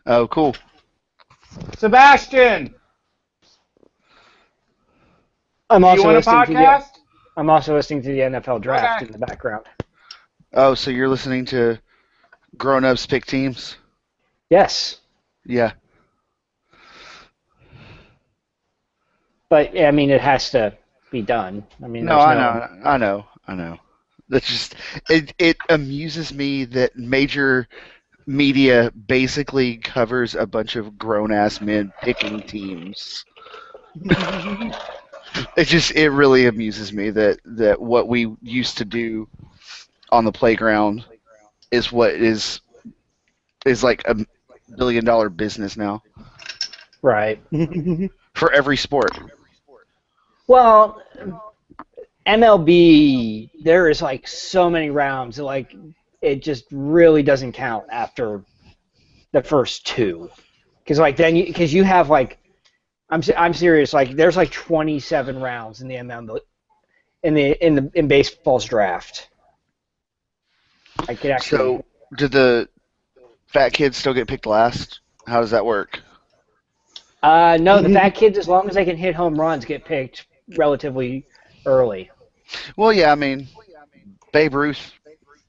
Oh, cool. Sebastian, I'm do you also want a listening to the podcast? I'm also listening to the NFL Okay. draft in the background. Oh, so you're listening to grown-ups pick teams? Yes, Yeah. but I mean it has to be done. I mean No, there's I no know, I know, I know. That's just it amuses me that major media basically covers a bunch of grown-ass men picking teams. It really amuses me that what we used to do on the playground is what is like a $1 billion business now right. for every sport. Well, MLB there is like so many rounds like it just really doesn't count after the first two because like then because you have like I'm serious like there's like 27 rounds in the MLB in baseball's draft. I could actually. So, do the fat kids still get picked last? How does that work? No, the fat kids, as long as they can hit home runs, get picked relatively early. Well, yeah, I mean, Babe Ruth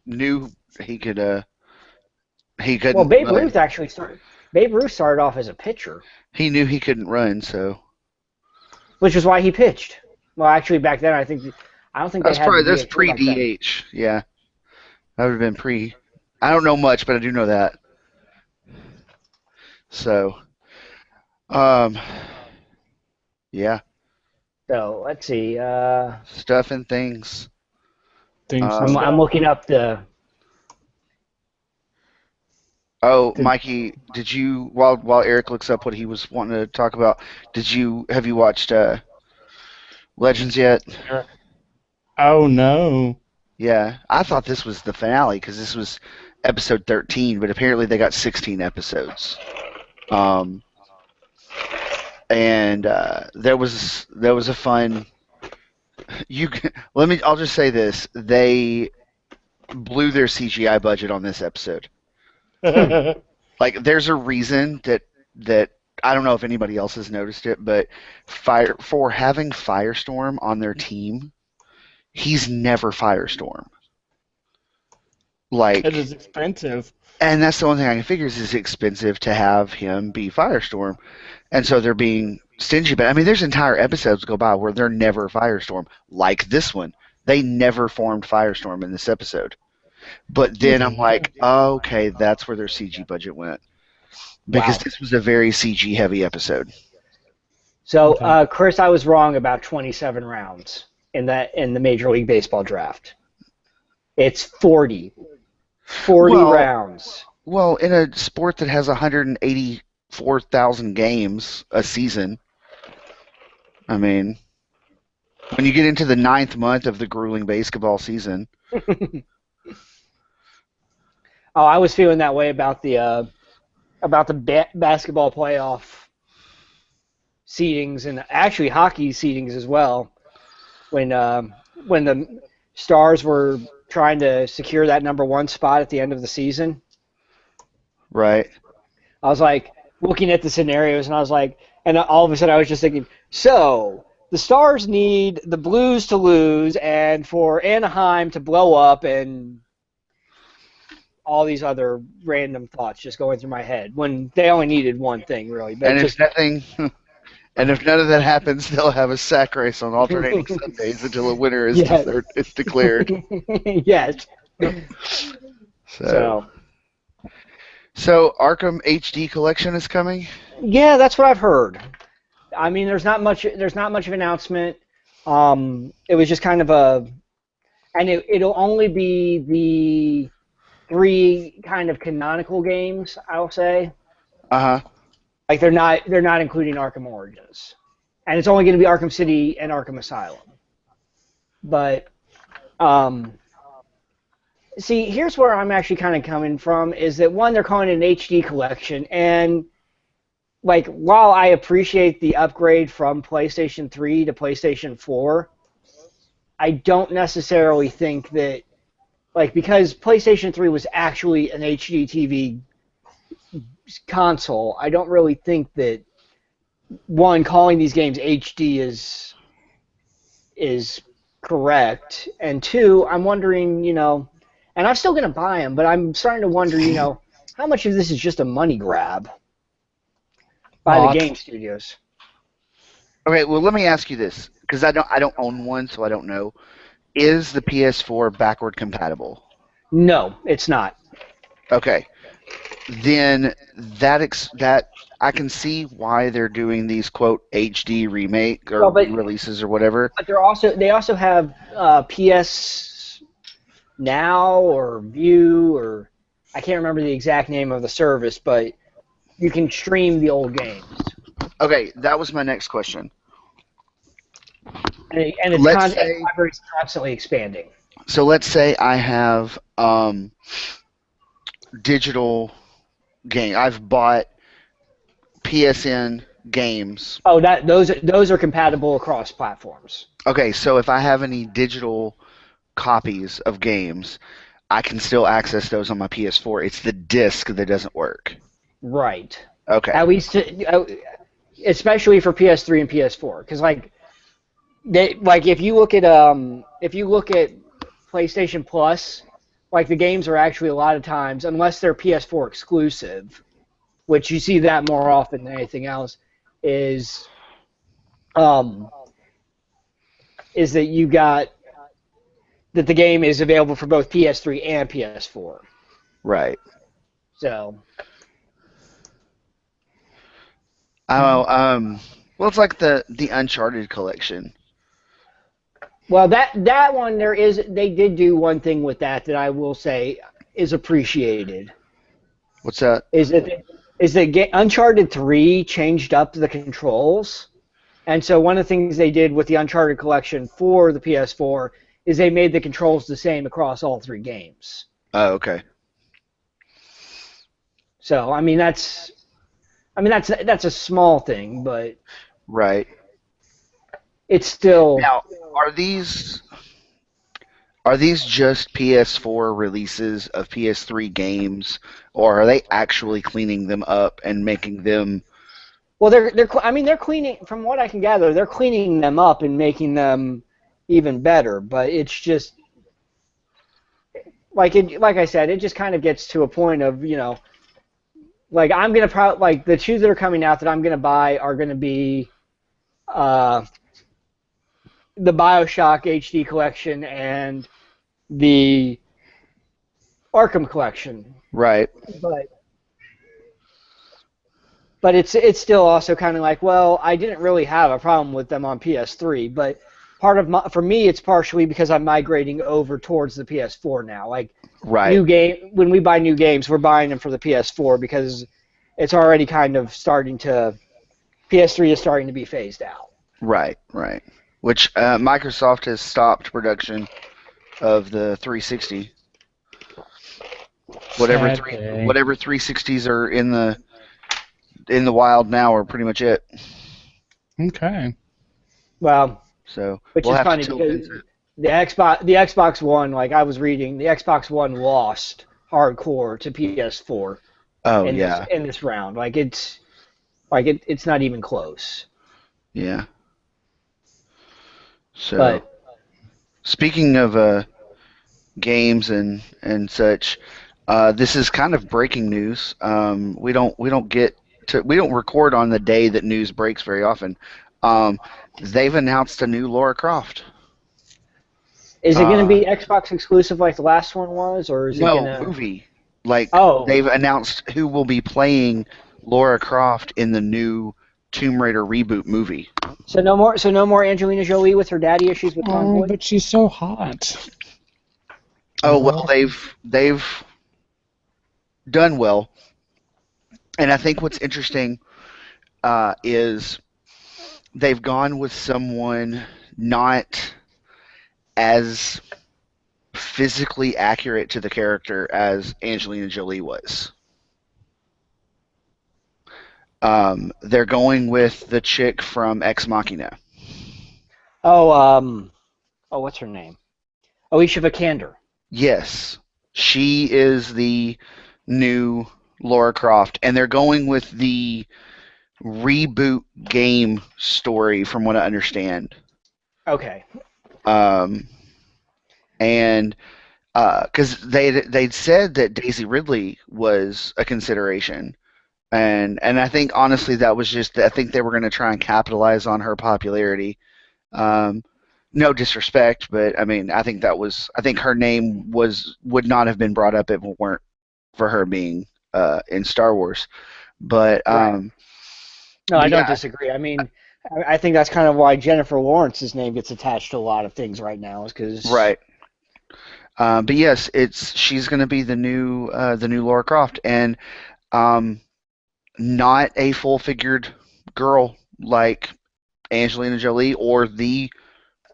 knew he could. He Well, couldn't Babe run. Ruth actually started. Babe Ruth started off as a pitcher, He knew he couldn't run, so which is why he pitched. Well, actually, back then, I don't think they had the that's DH rule pre back then. DH. Yeah, that would have been pre. I don't know much, but I do know that. So, um, yeah, So let's see. stuff and things. Things and Um, I'm stuff. looking up oh, the. Mikey, did you while Eric looks up what he was wanting to talk about? Have you watched Legends yet? Oh no. Yeah, I thought this was the finale because this was episode 13, but apparently they got 16 episodes. Um, and there was a fun. I'll just say this: they blew their CGI budget on this episode. Like, there's a reason that I don't know if anybody else has noticed it, but for having Firestorm on their team, he's never Firestorm. It Like, is expensive. and that's the only thing I can figure is it's expensive to have him be Firestorm, and so they're being stingy. But I mean, there's entire episodes go by where they're never Firestorm, like this one. They never formed Firestorm in this episode. But then I'm like, oh, okay, that's where their CG budget went because Wow. this was a very CG heavy episode. So, Okay. Chris, I was wrong about 27 rounds in the Major League Baseball draft. It's 40. 40 Well, rounds. well, in a sport that has 184,000 games a season, I mean, when you get into the ninth month of the grueling basketball season, Oh, I was feeling that way about the basketball playoff seedings and actually hockey seedings as well. When the Stars were trying to secure that number one spot at the end of the season, right? I was like looking at the scenarios and I was like, and all of a sudden I was just thinking, so the Stars need the Blues to lose and for Anaheim to blow up and all these other random thoughts just going through my head when they only needed one thing really, but And if just nothing, and if none of that happens, they'll have a sack race on alternating Sundays until a winner is yes, declared. yes. So, So so Arkham HD collection is coming. yeah, that's what I've heard. I mean, there's not much. There's not much of an announcement. It was just kind of and it'll only be the three kind of canonical games. I'll say, Uh huh. like they're not including Arkham Origins, and it's only going to be Arkham City and Arkham Asylum. But um, see, here's where I'm actually kind of coming from is that one, they're calling it an HD collection, and like while I appreciate the upgrade from PlayStation 3 to PlayStation 4, I don't necessarily think that like because PlayStation 3 was actually an HD TV console, I don't really think that one calling these games HD is correct, and two, I'm wondering, and I'm still going to buy them, but I'm starting to wonder, how much of this is just a money grab by the Lot. game studios. Okay, well, let me ask you this, because I don't own one, so I don't know. Is the PS4 backward compatible? No, it's not. Okay, then that I can see why they're doing these quote HD remake or Well, but releases or whatever. but they also have PS Now or View, or I can't remember the exact name of the service, but you can stream the old games. Okay, that was my next question. And its Let's say, library is constantly expanding. so let's say I have digital game. I've bought PSN games. Oh, those are compatible across platforms. Okay, so if I have any digital copies of games, I can still access those on my PS4. It's the disc that doesn't work. Right. Okay. At least, especially for PS3 and PS4, because if you look at PlayStation Plus, like the games are actually a lot of times, unless they're PS4 exclusive, which you see that more often than anything else, is that you got that the game is available for both PS3 and PS4. Right. So. Oh, well, it's like the Uncharted collection. Well, that one they did do one thing with that I will say is appreciated. What's that? Is that Uncharted 3 changed up the controls, and so one of the things they did with the Uncharted collection for the PS4 is they made the controls the same across all three games. Oh, okay. So that's a small thing, but Right. it's still. Now, are these just PS4 releases of PS3 games, or are they actually cleaning them up and making them? Well, they're cleaning. From what I can gather, they're cleaning them up and making them even better. But it's just like I said, it just kind of gets to a point of like I'm gonna like the two that are coming out that I'm gonna buy are gonna be the BioShock HD collection and the Arkham collection. Right. But it's still also kind of like, well, I didn't really have a problem with them on PS3, but for me it's partially because I'm migrating over towards the PS4 now. Like Right. when we buy new games, we're buying them for the PS4 because it's already kind of PS3 is starting to be phased out. Right. Right. Which Microsoft has stopped production of the 360. Whatever 360s are in the wild now are pretty much it. Okay. Well, So which we'll is have funny to tilt because into it. the Xbox One, like I was reading, the Xbox One lost hardcore to PS4 Oh in yeah. this round. It's not even close. Yeah. So But speaking of games and such, this is kind of breaking news. We don't record on the day that news breaks very often. They've announced a new Lara Croft. is it going to be Xbox exclusive like the last one was, or is it No, going to movie. Like Oh. they've announced who will be playing Lara Croft in the new Tomb Raider reboot movie. So no more Angelina Jolie with her daddy issues with Tom Oh, Boyd? but she's so hot. Oh well, they've done well, and I think what's interesting is they've gone with someone not as physically accurate to the character as Angelina Jolie was. They're going with the chick from Ex Machina. Oh, what's her name? Alicia Vikander. Yes, she is the new Laura Croft, and they're going with the reboot game story, from what I understand. Okay. And because they'd said that Daisy Ridley was a consideration, and I think honestly that was just, I think they were going to try and capitalize on her popularity. No disrespect, but I mean I think her name would not have been brought up if it weren't for her being in Star Wars. But Right. No, I don't disagree. I mean, I think that's kind of why Jennifer Lawrence's name gets attached to a lot of things right now, is because right. But yes, she's going to be the new Laura Croft, and not a full-figured girl like Angelina Jolie or the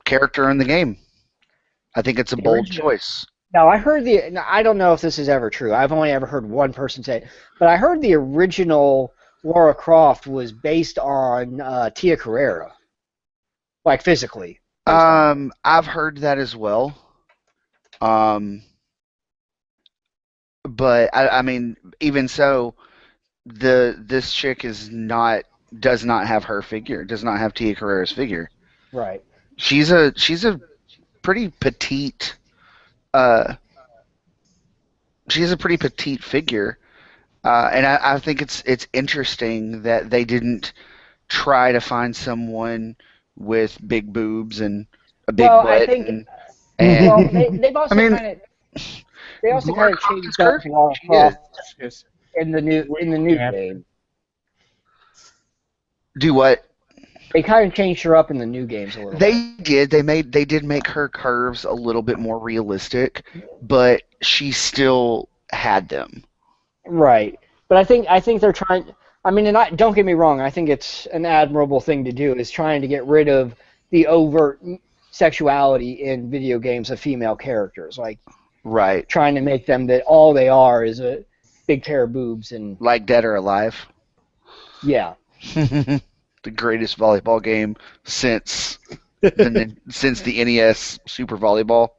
character in the game. I think it's a bold choice. Now, I don't know if this is ever true. I've only ever heard one person say it, but I heard the original Laura Croft was based on Tia Carrera, like physically. I've heard that as well. But I mean, even so, this chick does not have her figure, does not have Tia Carrera's figure. Right. She's a pretty petite. She has a pretty petite figure, and I think it's interesting that they didn't try to find someone with big boobs and a big butt. I think, well, they've also kind of changed up Laura Croft in the new game. Do what? They kind of changed her up in the new games a little bit. They did make her curves a little bit more realistic, but she still had them. Right. But I think they're trying. I mean, and don't get me wrong. I think it's an admirable thing to do, is trying to get rid of the overt sexuality in video games of female characters, like right, trying to make them that all they are is a big pair of boobs and like Dead or Alive. Yeah. The greatest volleyball game since the NES Super Volleyball.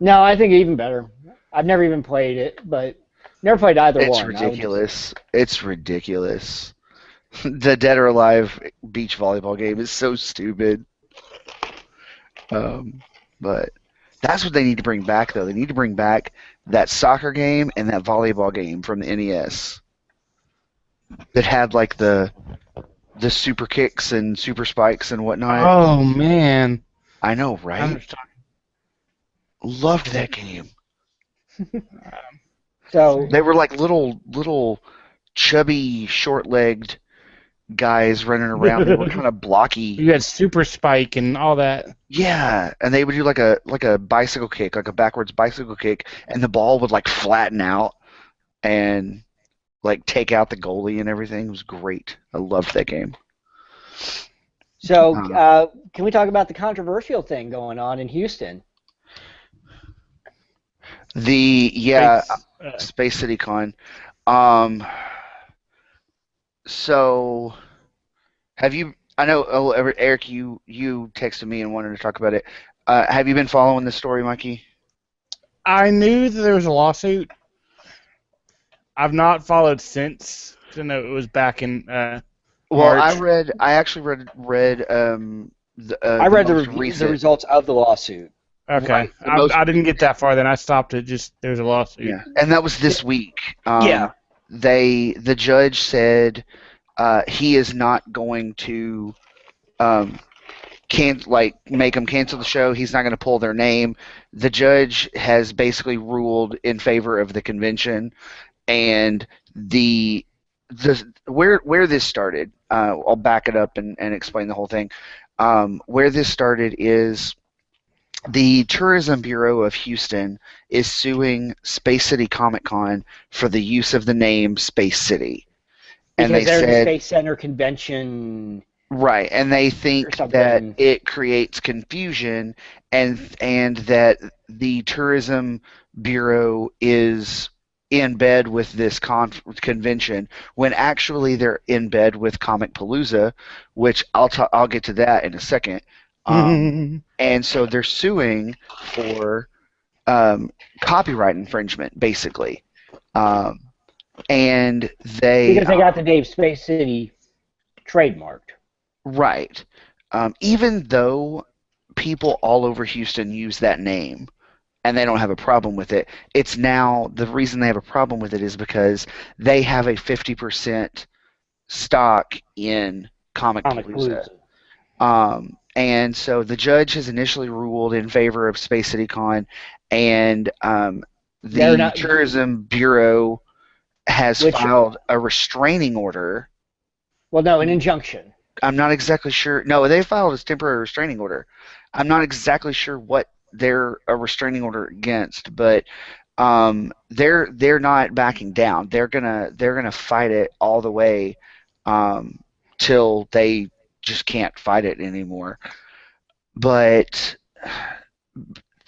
No, I think even better. I've never even played it, but never played either one. It's ridiculous. It's ridiculous. The Dead or Alive beach volleyball game is so stupid. But that's what they need to bring back, though. They need to bring back that soccer game and that volleyball game from the NES that had like the super kicks and super spikes and whatnot. Oh man, I know, right? Loved that game. So they were like little chubby, short-legged guys running around. They were kind of blocky. You had Super Spike and all that. Yeah, and they would do like a bicycle kick, like a backwards bicycle kick, and the ball would like flatten out and like take out the goalie and everything. It was great. I loved that game. So can we talk about the controversial thing going on in Houston? Space City Con. So have you? I know, Eric, you texted me and wanted to talk about it. Have you been following this story, Mikey? I knew that there was a lawsuit. I've not followed since. I know it was back in Well, March. I actually read the results of the lawsuit. Okay, Right. I didn't get that far. Then I stopped it. Just there's a lawsuit. Yeah, and that was this week. Yeah. The judge said he is not going to make them cancel the show. He's not going to pull their name. The judge has basically ruled in favor of the convention, and where this started. I'll back it up and explain the whole thing. Where this started is the Tourism Bureau of Houston is suing Space City Comic Con for the use of the name Space City. Because and they're the Space Center convention. Right, and they think that it creates confusion and that the Tourism Bureau is in bed with this convention when actually they're in bed with Comic Palooza, which I'll get to that in a second. And so they're suing for um, copyright infringement, basically. Um, and they Because they got the Dave Space City trademarked. right. Even though people all over Houston use that name and they don't have a problem with it, it's now the reason they have a problem with it is because they have a 50% stock in Comic Comic Palooza. Palooza. And so the judge has initially ruled in favor of Space City Con, and They're the not, Tourism Bureau has which, filed a restraining order. well, no, an injunction. I'm not exactly sure. No, they filed a temporary restraining order. I'm not exactly sure what they're a restraining order against, but they're not backing down. They're gonna fight it all the way till they just can't fight it anymore. But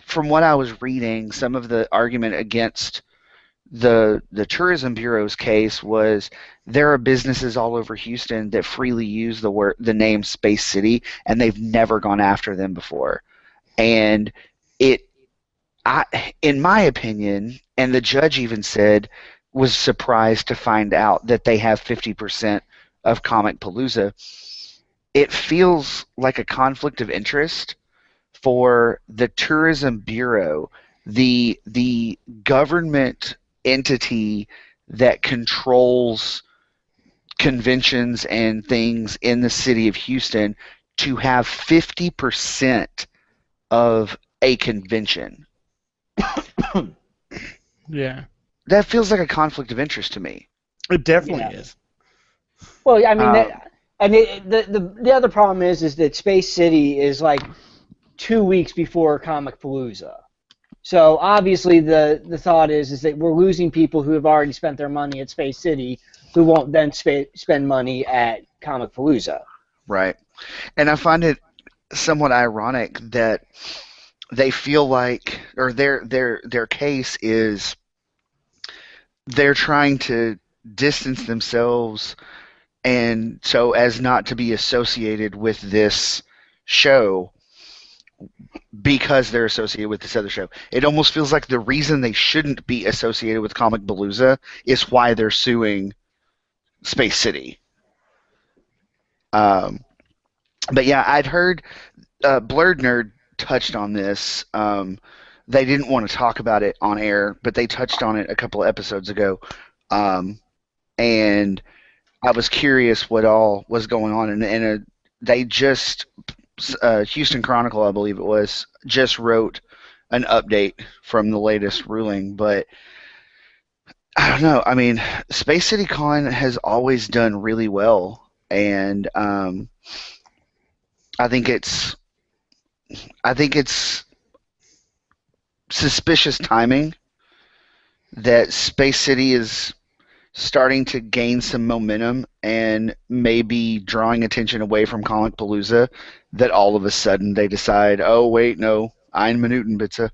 from what I was reading, some of the argument against the tourism bureau's case was there are businesses all over Houston that freely use the name Space City, and they've never gone after them before. And it, in my opinion, and the judge even said, was surprised to find out that they have 50% of Comic Palooza. It feels like a conflict of interest for the tourism bureau, the government entity that controls conventions and things in the city of Houston, to have 50% of a convention. Yeah, That feels like a conflict of interest to me. it definitely Yeah. is. Well, I mean, Um, the other problem is that Space City is like 2 weeks before Comic Palooza. So obviously the thought is that we're losing people who have already spent their money at Space City who won't then spend money at Comic Palooza. right. And I find it somewhat ironic that they feel like, or their case is they're trying to distance themselves and so as not to be associated with this show because they're associated with this other show. It almost feels like the reason they shouldn't be associated with Comic Palooza is why they're suing Space City. But yeah, I'd heard Blurred Nerd touched on this. They didn't want to talk about it on air, but they touched on it a couple of episodes ago. And I was curious what all was going on. And they just, Houston Chronicle, I believe it was, just wrote an update from the latest ruling. But I don't know. I mean, Space City Con has always done really well. And I think it's suspicious timing that Space City is starting to gain some momentum and maybe drawing attention away from Comic Palooza, that all of a sudden they decide, oh wait, no, ein Minuten bitte.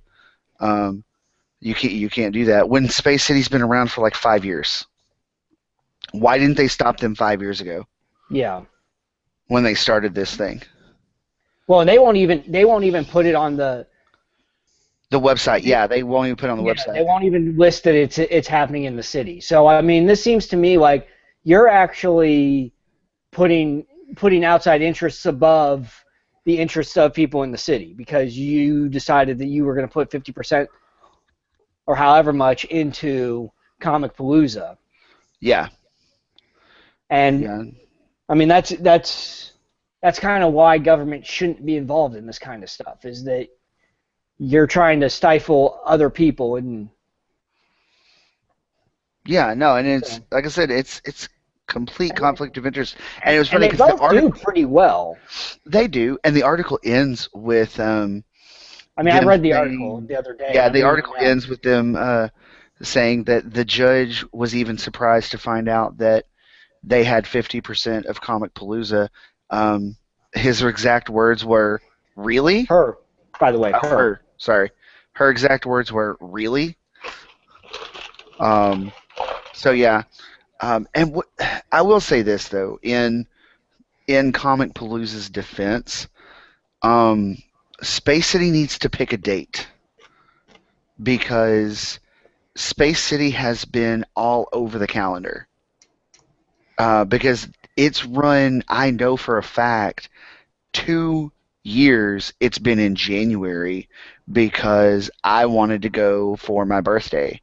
You can't do that. When Space City's been around for like 5 years. Why didn't they stop them 5 years ago Yeah. when they started this thing? Well, and they won't even put it on the website. Yeah, they won't even put it on the website. They won't even list that it's happening in the city. So I mean, this seems to me like you're actually putting outside interests above the interests of people in the city because you decided that you were going to put 50% or however much into Comic Palooza. Yeah. And Yeah. I mean that's kind of why government shouldn't be involved in this kind of stuff, is that you're trying to stifle other people. And Yeah, no, and it's like I said, it's complete conflict of interest, and it was funny they because the both do pretty well. they do, and the article ends with I mean, I them read the saying- article the other day. Yeah, I'm the reading article it now. ends with them saying that the judge was even surprised to find out that they had 50% of Comic Palooza. His exact words were, "Really?" Her, by the way, her. Sorry, her exact words were, "Really?" So yeah, and I will say this though, in Comic Palooza's defense, Space City needs to pick a date because Space City has been all over the calendar. Because it's run, I know for a fact, 2 years it's been in January because I wanted to go for my birthday.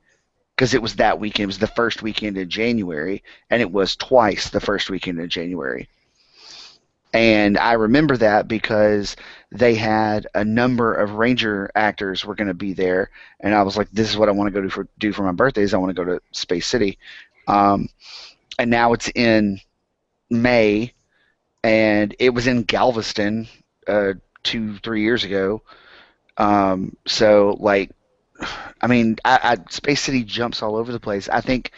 Because it was that weekend. It was the first weekend in January, and it was twice the first weekend in January. And I remember that because they had a number of Ranger actors were going to be there, and I was like, "This is what I want to go do for my birthday. Is I want to go to Space City." Um, and now it's in May, and it was in Galveston 2-3 years ago. So like, I mean, Space City jumps all over the place. I think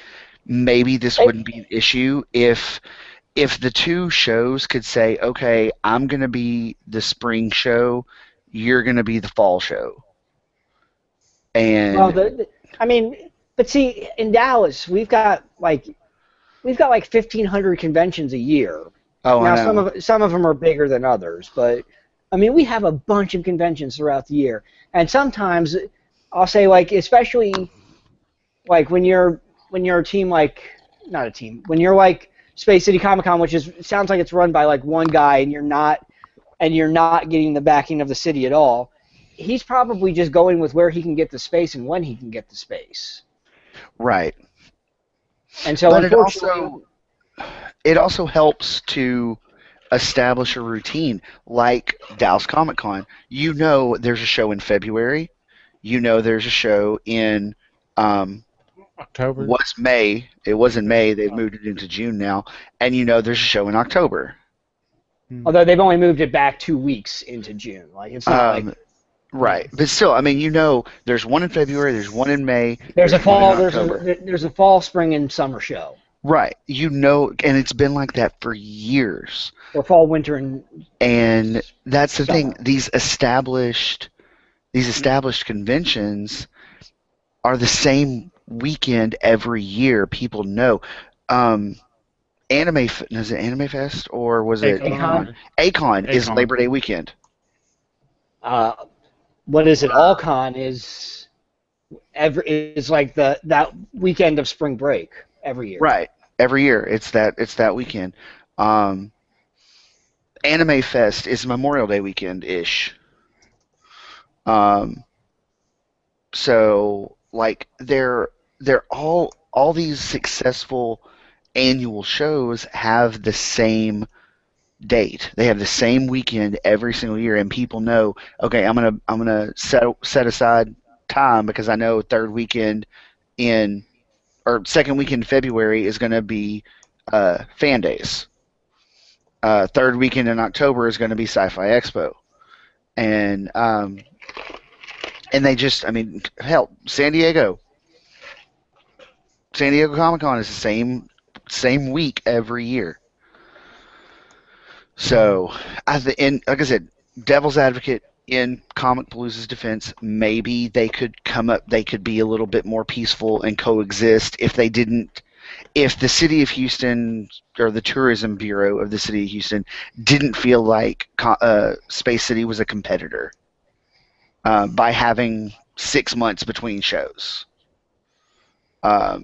maybe this wouldn't be an issue if the two shows could say, okay, I'm going to be the spring show, you're going to be the fall show. And Well, I mean, but see, in Dallas, we've got like 1,500 conventions a year. oh, I Now, know. some of them are bigger than others, but I mean, we have a bunch of conventions throughout the year, and sometimes I'll say, like, especially like when you're a team like not a team when you're like Space City Comic Con, which is sounds like it's run by like one guy, and you're not getting the backing of the city at all. He's probably just going with where he can get the space and when he can get the space. Right. And so, But unfortunately, it also helps to establish a routine like Dallas Comic Con. You know there's a show in February. You know there's a show in October. was May. It was in May. They've moved it into June now. And you know there's a show in October. although they've only moved it back 2 weeks into June, like it's not like Right. But still, I mean, you know there's one in February, there's one in May, there's a one in fall, October. there's a fall, spring, and summer show, Right. You know, and it's been like that for years. or fall, winter, and And that's the thing. summer. These established conventions are the same weekend every year. People know. Um, is it Anime Fest or was it Akon. Acon is Akon. Labor Day weekend. Uh, what is it? All-Con is like that weekend of spring break every year. Right. Every year it's that weekend. Um, Anime Fest is Memorial Day weekend ish. Um, so like they're all these successful annual shows have the same date. They have the same weekend every single year, and people know, okay, I'm gonna set aside time because I know third weekend in or second weekend in February is gonna be fan days. Third weekend in October is gonna be Sci-Fi Expo, and they just, I mean, hell, San Diego Comic Con is the same week every year. So, and like I said, Devil's Advocate in Comic Palooza's defense, maybe they could be a little bit more peaceful and coexist if the city of Houston or the tourism bureau of the city of Houston didn't feel like Space City was a competitor by having 6 months between shows.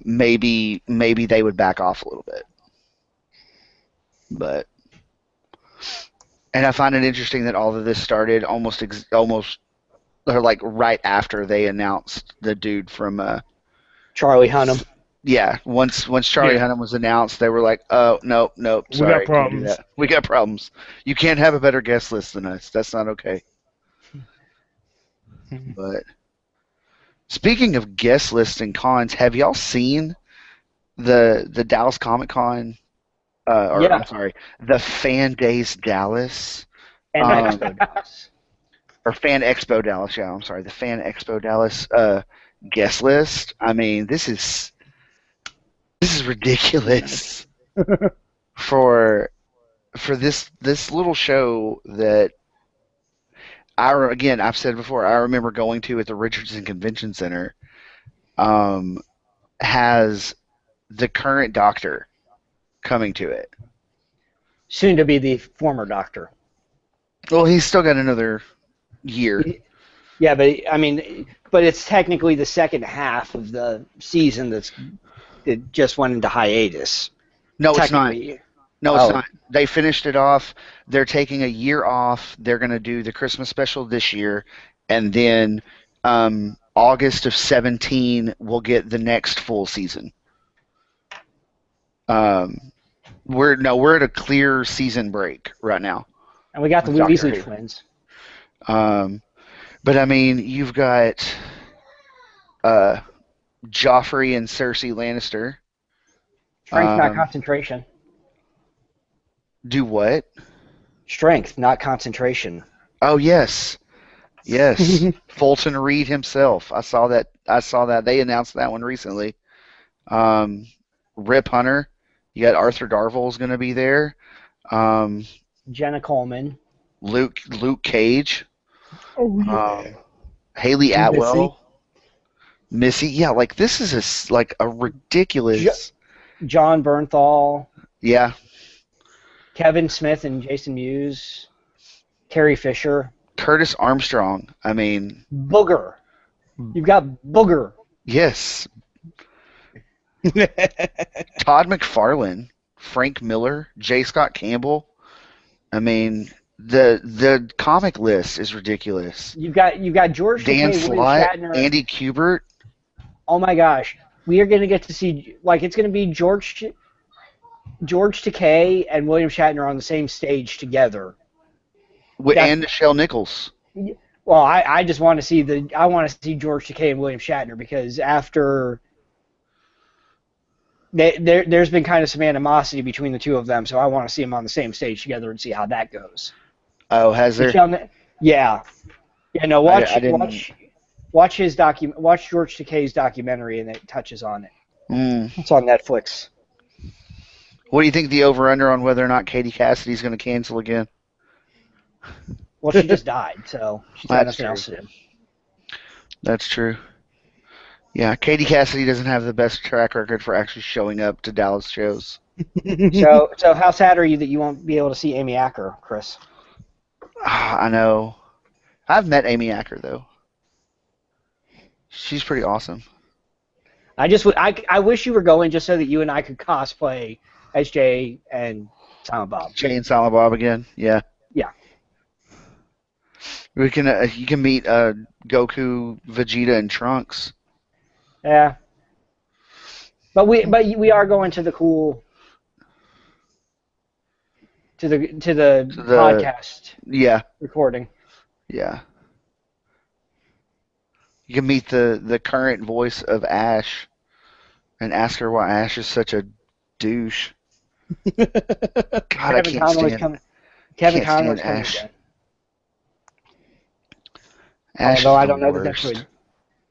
Maybe they would back off a little bit, but. And I find it interesting that all of this started almost or like right after they announced the dude from Charlie Hunnam. yeah, once Charlie Yeah. Hunnam was announced, they were like, "Oh, no, We sorry, got can't do problems. that. We got problems. You can't have a better guest list than us. That's not okay." But speaking of guest lists and cons, have y'all seen the Dallas Comic Con or Yeah. I'm sorry, the Fan Days Dallas And Um, Expo Dallas. or Fan Expo Dallas? Yeah, I'm sorry, the Fan Expo Dallas guest list. I mean, this is ridiculous for this little show that I've said before, I remember going to at the Richardson Convention Center. Has the current Doctor coming to it? Soon to be the former Doctor. Well, he's still got another year. Yeah, but I mean, but it's technically the second half of the season that just went into hiatus. No, it's not. Technically. No, it's Oh. not. They finished it off. They're taking a year off. They're going to do the Christmas special this year, and then August of 17 we'll get the next full season. We're at a clear season break right now. And we got the Doctor Weasley Who. twins. But I mean, you've got Joffrey and Cersei Lannister. Strength, not Um, concentration. Do what? Strength, not concentration. Oh yes, yes. Fulton Reed himself. I saw that. They announced that one recently. Rip Hunter. You got Arthur Darvill's going to be there. Jenna Coleman. Luke Cage. Oh, Haley Missy. Atwell. Missy. Yeah, like this is a ridiculous. John Bernthal. Yeah. Kevin Smith and Jason Mewes. Carrie Fisher. Curtis Armstrong. I mean, Booger. You've got Booger. yes. Todd McFarlane, Frank Miller, J. Scott Campbell. I mean, the comic list is ridiculous. You've got George Dan Takei, William Slott, Shatner. Andy Kubert. Oh my gosh, we are going to get to see, like, it's going to be George Takei and William Shatner on the same stage together. And Nichelle Nichols. Well, I just want to see George Takei and William Shatner, because after there's been kind of some animosity between the two of them, so I want to see them on the same stage together and see how that goes. Oh, has there? Yeah. Yeah, no, I didn't- watch George Takei's documentary, and it touches on it. It's on Netflix. What do you think the over/under on whether or not Katie Cassidy's going to cancel again? Well, she just died, so she's got That's nothing true. else to do. That's true. Yeah, Katie Cassidy doesn't have the best track record for actually showing up to Dallas shows. So how sad are you that you won't be able to see Amy Acker, Chris? I know. I've met Amy Acker though. She's pretty awesome. I wish you were going just so that you and I could cosplay as Jay and Silent Bob. Jay and Silent Bob again. Yeah. Yeah. We can. You can meet Goku, Vegeta, and Trunks. Yeah. But we are going to the cool to the podcast Yeah. recording. Yeah. You can meet the current voice of Ash and ask her why Ash is such a douche. God, I can't Conroy's stand coming. Kevin can't Conroy's stand coming Ash. again. Ash Although is I the don't know that that's worst. really,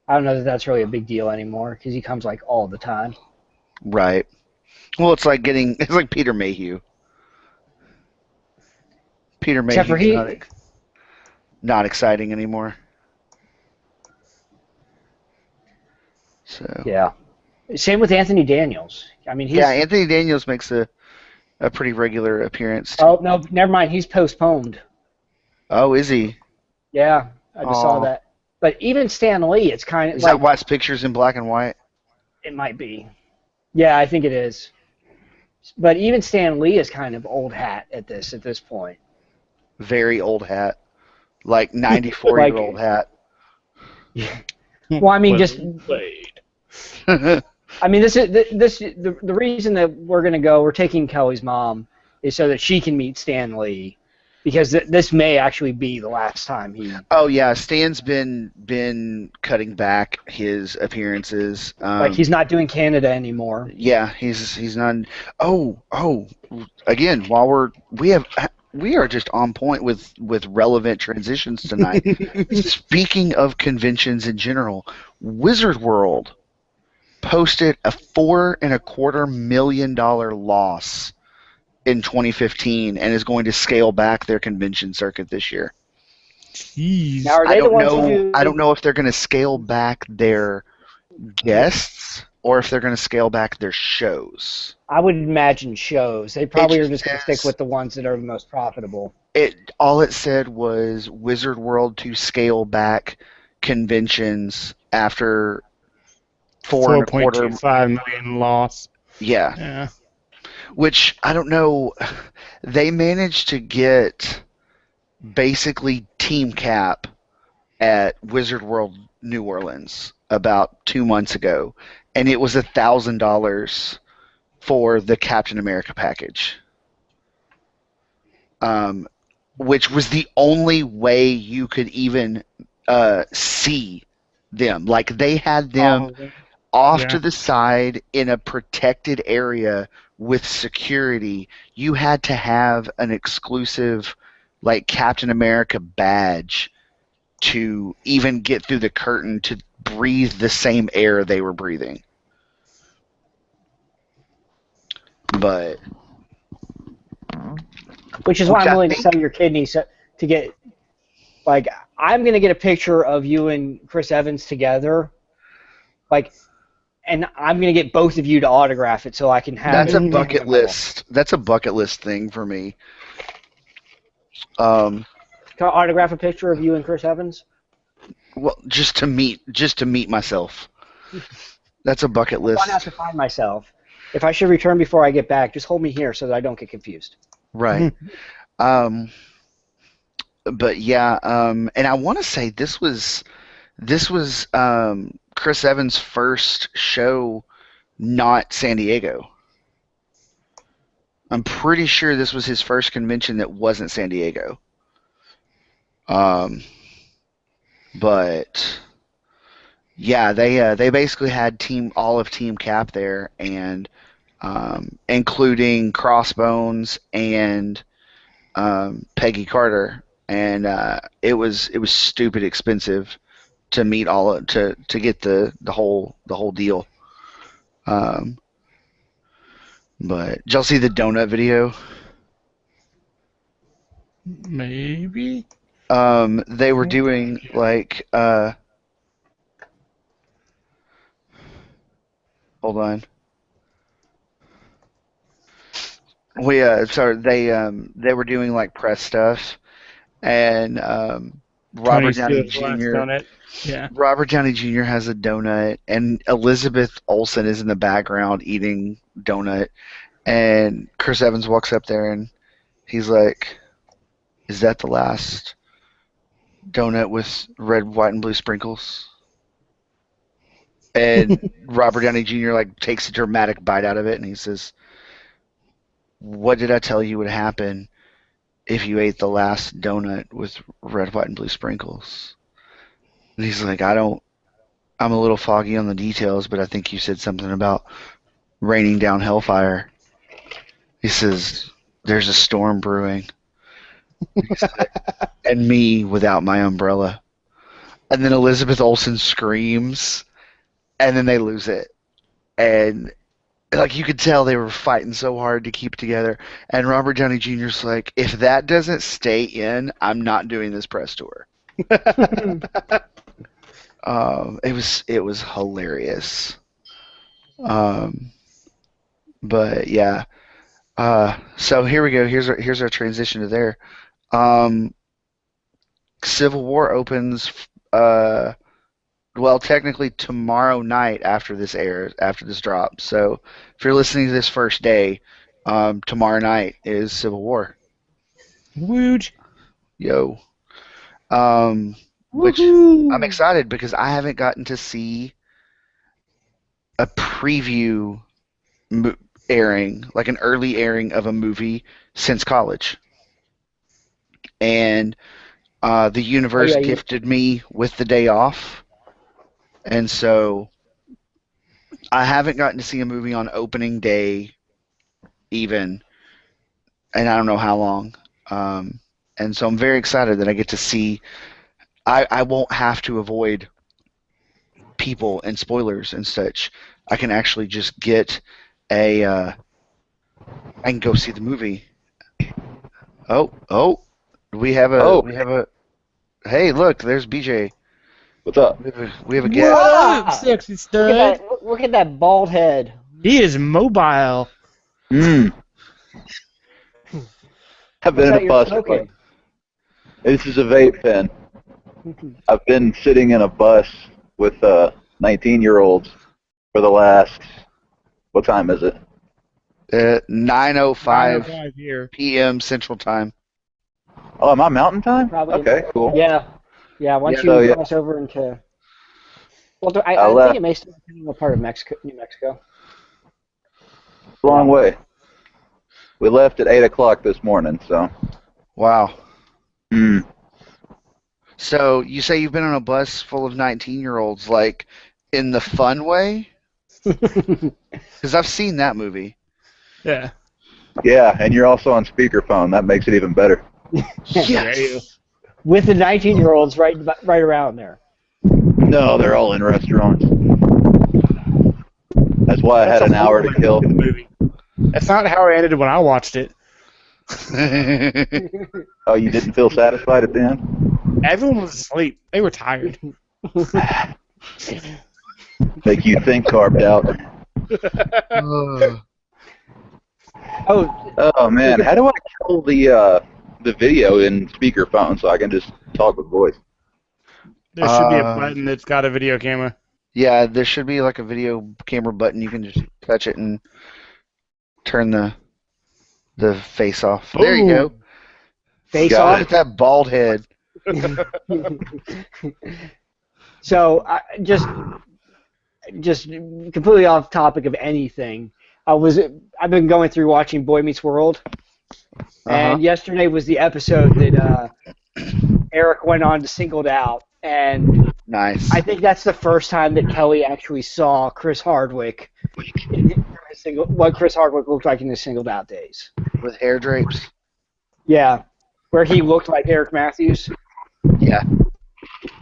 I don't know that that's really a big deal anymore, because he comes like all the time. Right. Well, it's like Peter Mayhew. Peter Except for Mayhew's not exciting anymore. So Yeah. Same with Anthony Daniels. I mean, he's. yeah, Anthony Daniels makes a pretty regular appearance. Oh no, never mind. He's postponed. Oh, is he? Yeah, I just saw Aw. that. But even Stan Lee, it's kind of Is like that why his picture's in black and white? it might be. Yeah, I think it is. But even Stan Lee is kind of old hat at this point. Very old hat. Like 94-year-old Like- hat. Well, I mean, just Played. I mean, the reason that we're taking Kelly's mom is so that she can meet Stan Lee, because this may actually be the last time he. Oh yeah, Stan's been cutting back his appearances. Like, he's not doing Canada anymore. Yeah, he's not. Oh, again, we are just on point with relevant transitions tonight. Speaking of conventions in general, Wizard World posted a $4.25 million loss in 2015 and is going to scale back their convention circuit this year. Jeez. Now, are I they the don't ones who know. do? I don't know if they're going to scale back their guests or if they're going to scale back their shows. I would imagine shows. They probably are just just going to stick with the ones that are the most profitable. All it said was Wizard World to scale back conventions after 4.25. 4.25 million loss. Yeah, Yeah. which I don't know. They managed to get basically Team Cap at Wizard World New Orleans about 2 months ago, and it was $1,000 for the Captain America package, which was the only way you could even see them. Like they had them off Yeah. to the side in a protected area with security. You had to have an exclusive, like Captain America badge to even get through the curtain to breathe the same air they were breathing. But Which is why I'm I willing to think- sell your kidneys to get. Like, I'm gonna get a picture of you and Chris Evans together. Like, and I'm gonna get both of you to autograph it so I can have that's it. a bucket list. That's a bucket list thing for me. Can I autograph a picture of you and Chris Evans? Well, just to meet myself. That's a bucket I have list. to find myself. If I should return before I get back, just hold me here so that I don't get confused. Right. But yeah, and I want to say this was Chris Evans' first show, not San Diego. I'm pretty sure this was his first convention that wasn't San Diego. But yeah, they basically had all of Team Cap there, and including Crossbones and Peggy Carter, and it was stupid expensive to meet to get the whole deal. But did y'all see the donut video? Maybe. They were doing like hold on. They were doing like press stuff, and Robert Downey Steele's last Jr. donut. Yeah. Robert Downey Jr. has a donut, and Elizabeth Olsen is in the background eating donut, and Chris Evans walks up there and he's like, "Is that the last donut with red, white, and blue sprinkles?" And Robert Downey Jr. like takes a dramatic bite out of it, and he says, "What did I tell you would happen if you ate the last donut with red, white, and blue sprinkles?" And he's like, I'm a little foggy on the details, but I think you said something about raining down hellfire. He says, "There's a storm brewing." He said, "And me without my umbrella." And then Elizabeth Olsen screams, and then they lose it. And like you could tell they were fighting so hard to keep together. And Robert Downey Jr.'s like, "If that doesn't stay in, I'm not doing this press tour." It was hilarious. But yeah. So here we go. Here's our transition to there. Civil War opens. Well, technically tomorrow night after this drops. So if you're listening to this first day, tomorrow night is Civil War. Woot. Yo. Which I'm excited because I haven't gotten to see a preview airing, like an early airing of a movie since college. And the universe gifted me with the day off. And so I haven't gotten to see a movie on opening day even, and I don't know how long. And so I'm very excited that I get to see. I won't have to avoid people and spoilers and such. I can actually just get I can go see the movie. Oh, we have a. Hey, look, there's BJ. What's up? We have a guest. Wow. Whoa, sexy stud. Look at that bald head. He is mobile. I've been What's in that a you're bus. smoking? This is a vape pen. I've been sitting in a bus with 19-year-olds for the last, what time is it? 9:05 9:05 here. p.m. Central Time. Oh, am I Mountain Time? Probably. Okay, cool. Yeah. Yeah. Once Yeah. you So, cross over into, well, I I think left it may still be a part of Mexico, New Mexico. a long way. We left at 8 o'clock this morning, so. Wow. Mm. So you say you've been on a bus full of 19-year-olds, like in the fun way? Because I've seen that movie. Yeah. Yeah, and you're also on speakerphone. That makes it even better. Yes. With the 19-year-olds right around there. No, they're all in restaurants. That's why I had an hour to kill. In the movie. That's not how it ended when I watched it. Oh, you didn't feel satisfied at the end? Everyone was asleep. They were tired. Make you think carved out. Oh, Oh man, how do I kill the video in speakerphone so I can just talk with voice? There should be a button that's got a video camera. Yeah, there should be like a video camera button. You can just touch it and turn the face off. There you go. face Got off. Look at that bald head. So, just completely off topic of anything. I've been going through watching Boy Meets World, and yesterday was the episode that Eric went on to Singled Out, and Nice. I think that's the first time that Kelly actually saw Chris Hardwick, what Chris Hardwick looked like in his Singled Out days. With hair drapes. Yeah, where he looked like Eric Matthews. Yeah.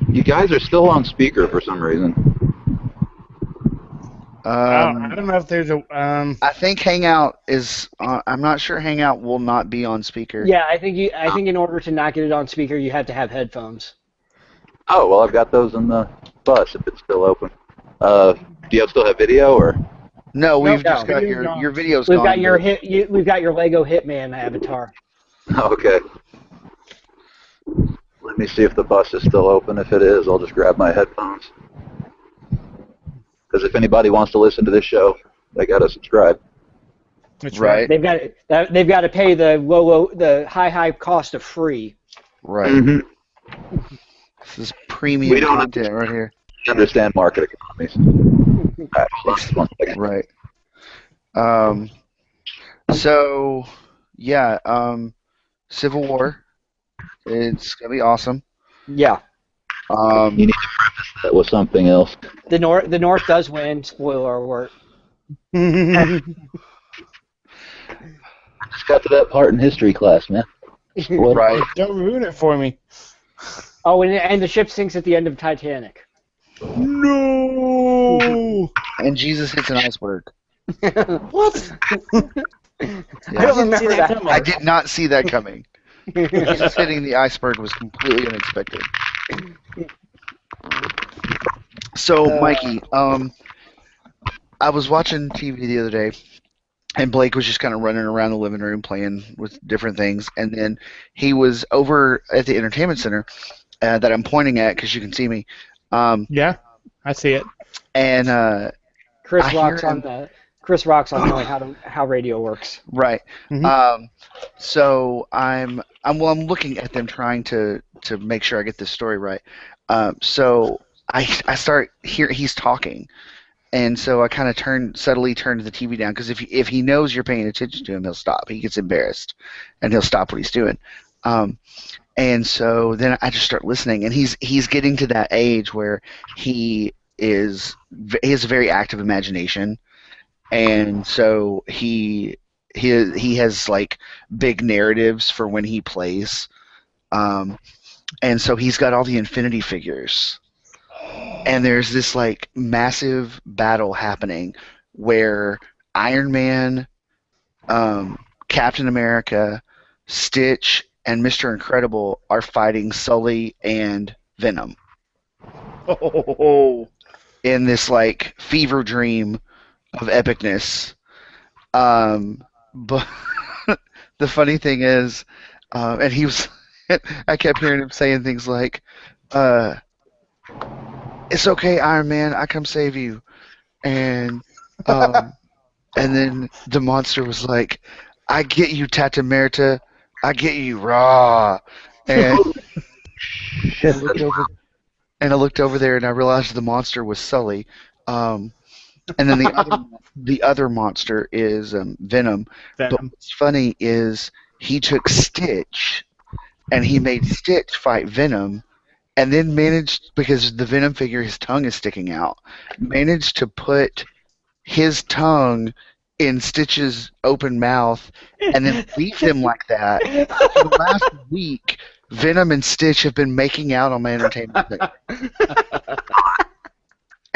You guys are still on speaker for some reason. I don't know if there's a. I think Hangout is. I'm not sure Hangout will not be on speaker. Yeah, I think in order to not get it on speaker, you have to have headphones. Oh, well, I've got those in the bus if it's still open. Do you still have video or? No, we've No, just got video's gone. your video's We've gone. got your we've got your Lego Hitman avatar. Okay. Let me see if the bus is still open. If it is, I'll just grab my headphones. Because if anybody wants to listen to this show, they got to subscribe. That's Right. They've got to pay the high cost of free. Right. Mm-hmm. This is premium We don't content right here. Understand market economies. All right, hold on just 1 second. Right. So, yeah, Civil War. It's gonna be awesome. Yeah. You need to preface that with something else. The North does win. Spoiler alert. I just got to that part in history class, man. What? Right. Don't ruin it for me. Oh, and the ship sinks at the end of Titanic. No. And Jesus hits an iceberg. What? Yeah. I don't remember that. I did not see that coming. Jesus hitting the iceberg was completely unexpected. So, Mikey, I was watching TV the other day, and Blake was just kind of running around the living room playing with different things, and then he was over at the entertainment center that I'm pointing at because you can see me. Yeah, I see it. And Chris I rocks hear on knowing how radio works. right. Mhm. So I'm looking at them trying to make sure I get this story right. So I start he's talking, and so I kind of subtly turn the TV down because if he knows you're paying attention to him, he'll stop. He gets embarrassed, and he'll stop what he's doing. And so then I just start listening, and he's getting to that age where he has a very active imagination, and so he has like big narratives for when he plays, and so he's got all the Infinity figures, and there's this like massive battle happening where Iron Man, Captain America, Stitch, and Mr. Incredible are fighting Sully and Venom in this like fever dream of epicness. But the funny thing is, and he was, I kept hearing him saying things like, it's okay, Iron Man, I come save you. And um, and then the monster was like, I get you, Tata Merita. I get you, raw. And I Shit. looked over and I looked over there and I realized the monster was Sully. And then the other monster is Venom. But Venom. what's funny is he took Stitch and he made Stitch fight Venom, and then managed, because the Venom figure, his tongue is sticking out, managed to put his tongue in Stitch's open mouth and then leave him like that. For the last week, Venom and Stitch have been making out on my entertainment thing.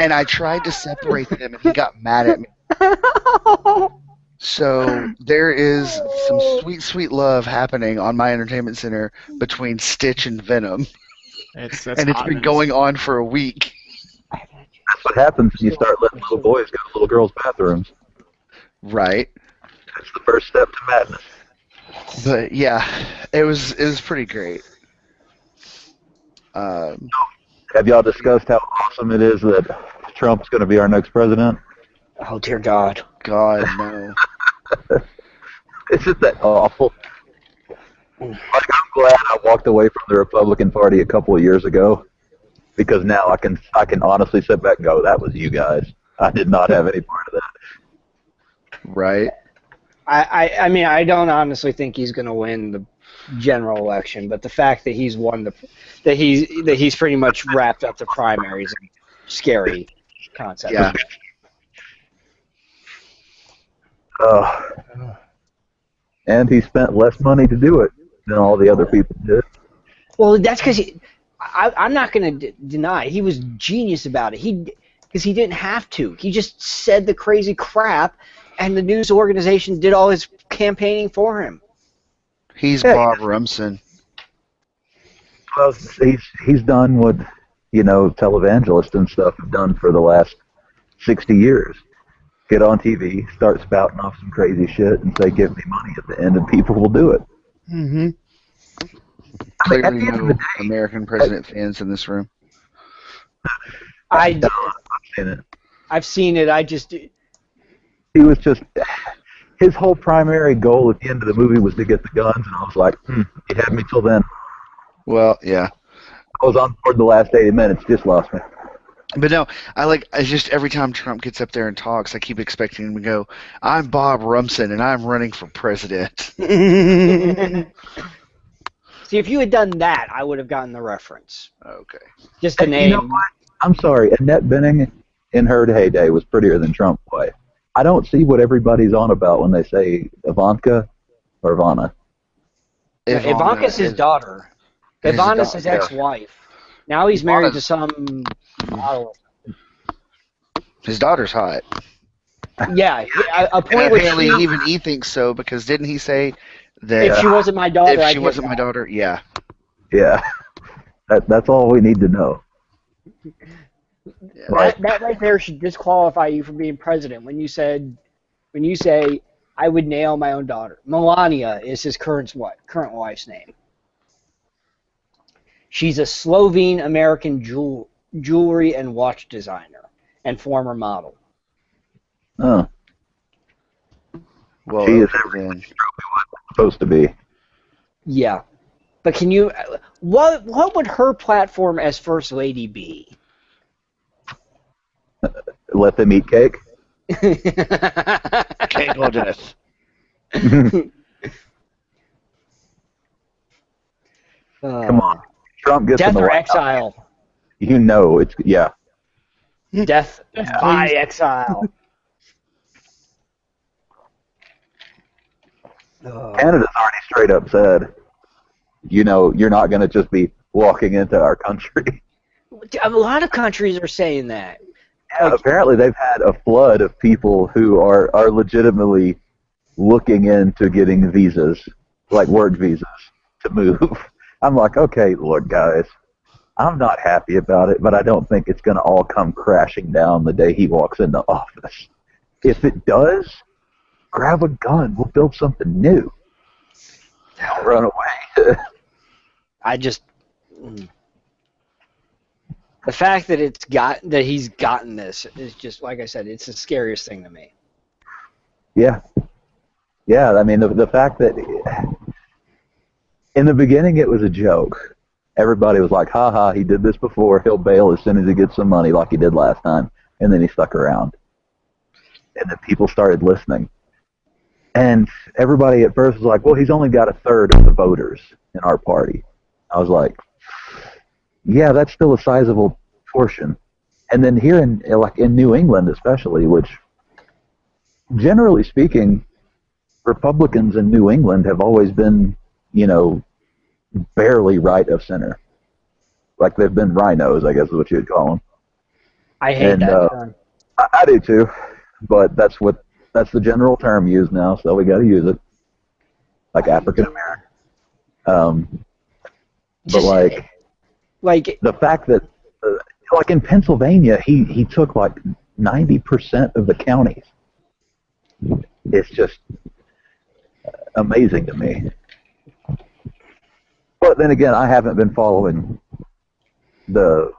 And I tried to separate them, and he got mad at me. So there is some sweet, sweet love happening on my entertainment center between Stitch and Venom, That's and it's been hotness. going on for a week. That's what happens when you start letting little boys go to little girls' bathrooms. Right. That's the first step to madness. But yeah, it was pretty great. Have y'all discussed how awesome it is that Trump's going to be our next president? Oh dear God. God, no. Isn't that awful? Like, I'm glad I walked away from the Republican Party a couple of years ago, because now I can honestly sit back and go, that was you guys. I did not have any part of that. Right. I mean, I don't honestly think he's going to win the general election, but the fact that he's won that he's pretty much wrapped up the primaries, scary concept. Yeah. And he spent less money to do it than all the other people did. Well, that's because I'm not going to deny he was genius about it. Because he didn't have to. He just said the crazy crap, and the news organization did all his campaigning for him. He's Yeah. Bob Rumson. Well, he's done what, televangelists and stuff have done for the last 60 years. Get on TV, start spouting off some crazy shit, and say, give me money at the end, and people will do it. Mm-hmm. Clearly no American president fans in this room. I've seen it. seen it. He was just, his whole primary goal at the end of the movie was to get the guns, and I was like, you had me till then. Well, yeah. I was on board the last 80 minutes, just lost me. But no, I just every time Trump gets up there and talks, I keep expecting him to go, I'm Bob Rumson and I'm running for president. See, if you had done that, I would have gotten the reference. Okay. Just the And name. you know what? I'm sorry, Annette Bening in her heyday was prettier than Trump was. I don't see what everybody's on about when they say Ivanka or Ivana. Ivanka's his daughter. His Ivana's his daughter. ex-wife. Now he's married to Ivana's- some model. His daughter's hot. Yeah, a And point where apparently she, even he thinks so, because didn't he say that if she wasn't my daughter, if I'd she get wasn't my that. daughter, yeah. Yeah, that's all we need to know. That right there should disqualify you from being president. When you say I would nail my own daughter. Melania is his current wife's name. She's a Slovene American jewelry and watch designer and former model. Oh, Well, She is okay, then. supposed to be. Yeah, but can you? What would her platform as first lady be? Let them eat cake. Cake or death. Come on, Trump gets in Death the or White House. exile. You know it's Death by Please. exile. Canada's already straight up said, you're not going to just be walking into our country. A lot of countries are saying that. Apparently, they've had a flood of people who are legitimately looking into getting visas, like work visas, to move. I'm like, okay, Lord, guys, I'm not happy about it, but I don't think it's going to all come crashing down the day he walks into office. If it does, grab a gun. We'll build something new. Don't run away. I just. The fact that he's gotten this is just, like I said, it's the scariest thing to me. Yeah. Yeah, I mean, the fact that in the beginning it was a joke. Everybody was like, ha ha, he did this before, he'll bail as soon as he gets some money like he did last time. And then he stuck around. And then people started listening. And everybody at first was like, well, he's only got a third of the voters in our party. I was like, yeah, that's still a sizable portion. And then here in New England especially, which generally speaking, Republicans in New England have always been, barely right of center. Like they've been rhinos, I guess is what you'd call them. I hate that term. I do too, but that's the general term used now, so we got to use it. Like African American. But like the fact that, like in Pennsylvania, he took like 90% of the counties. It's just amazing to me. But then again, I haven't been following the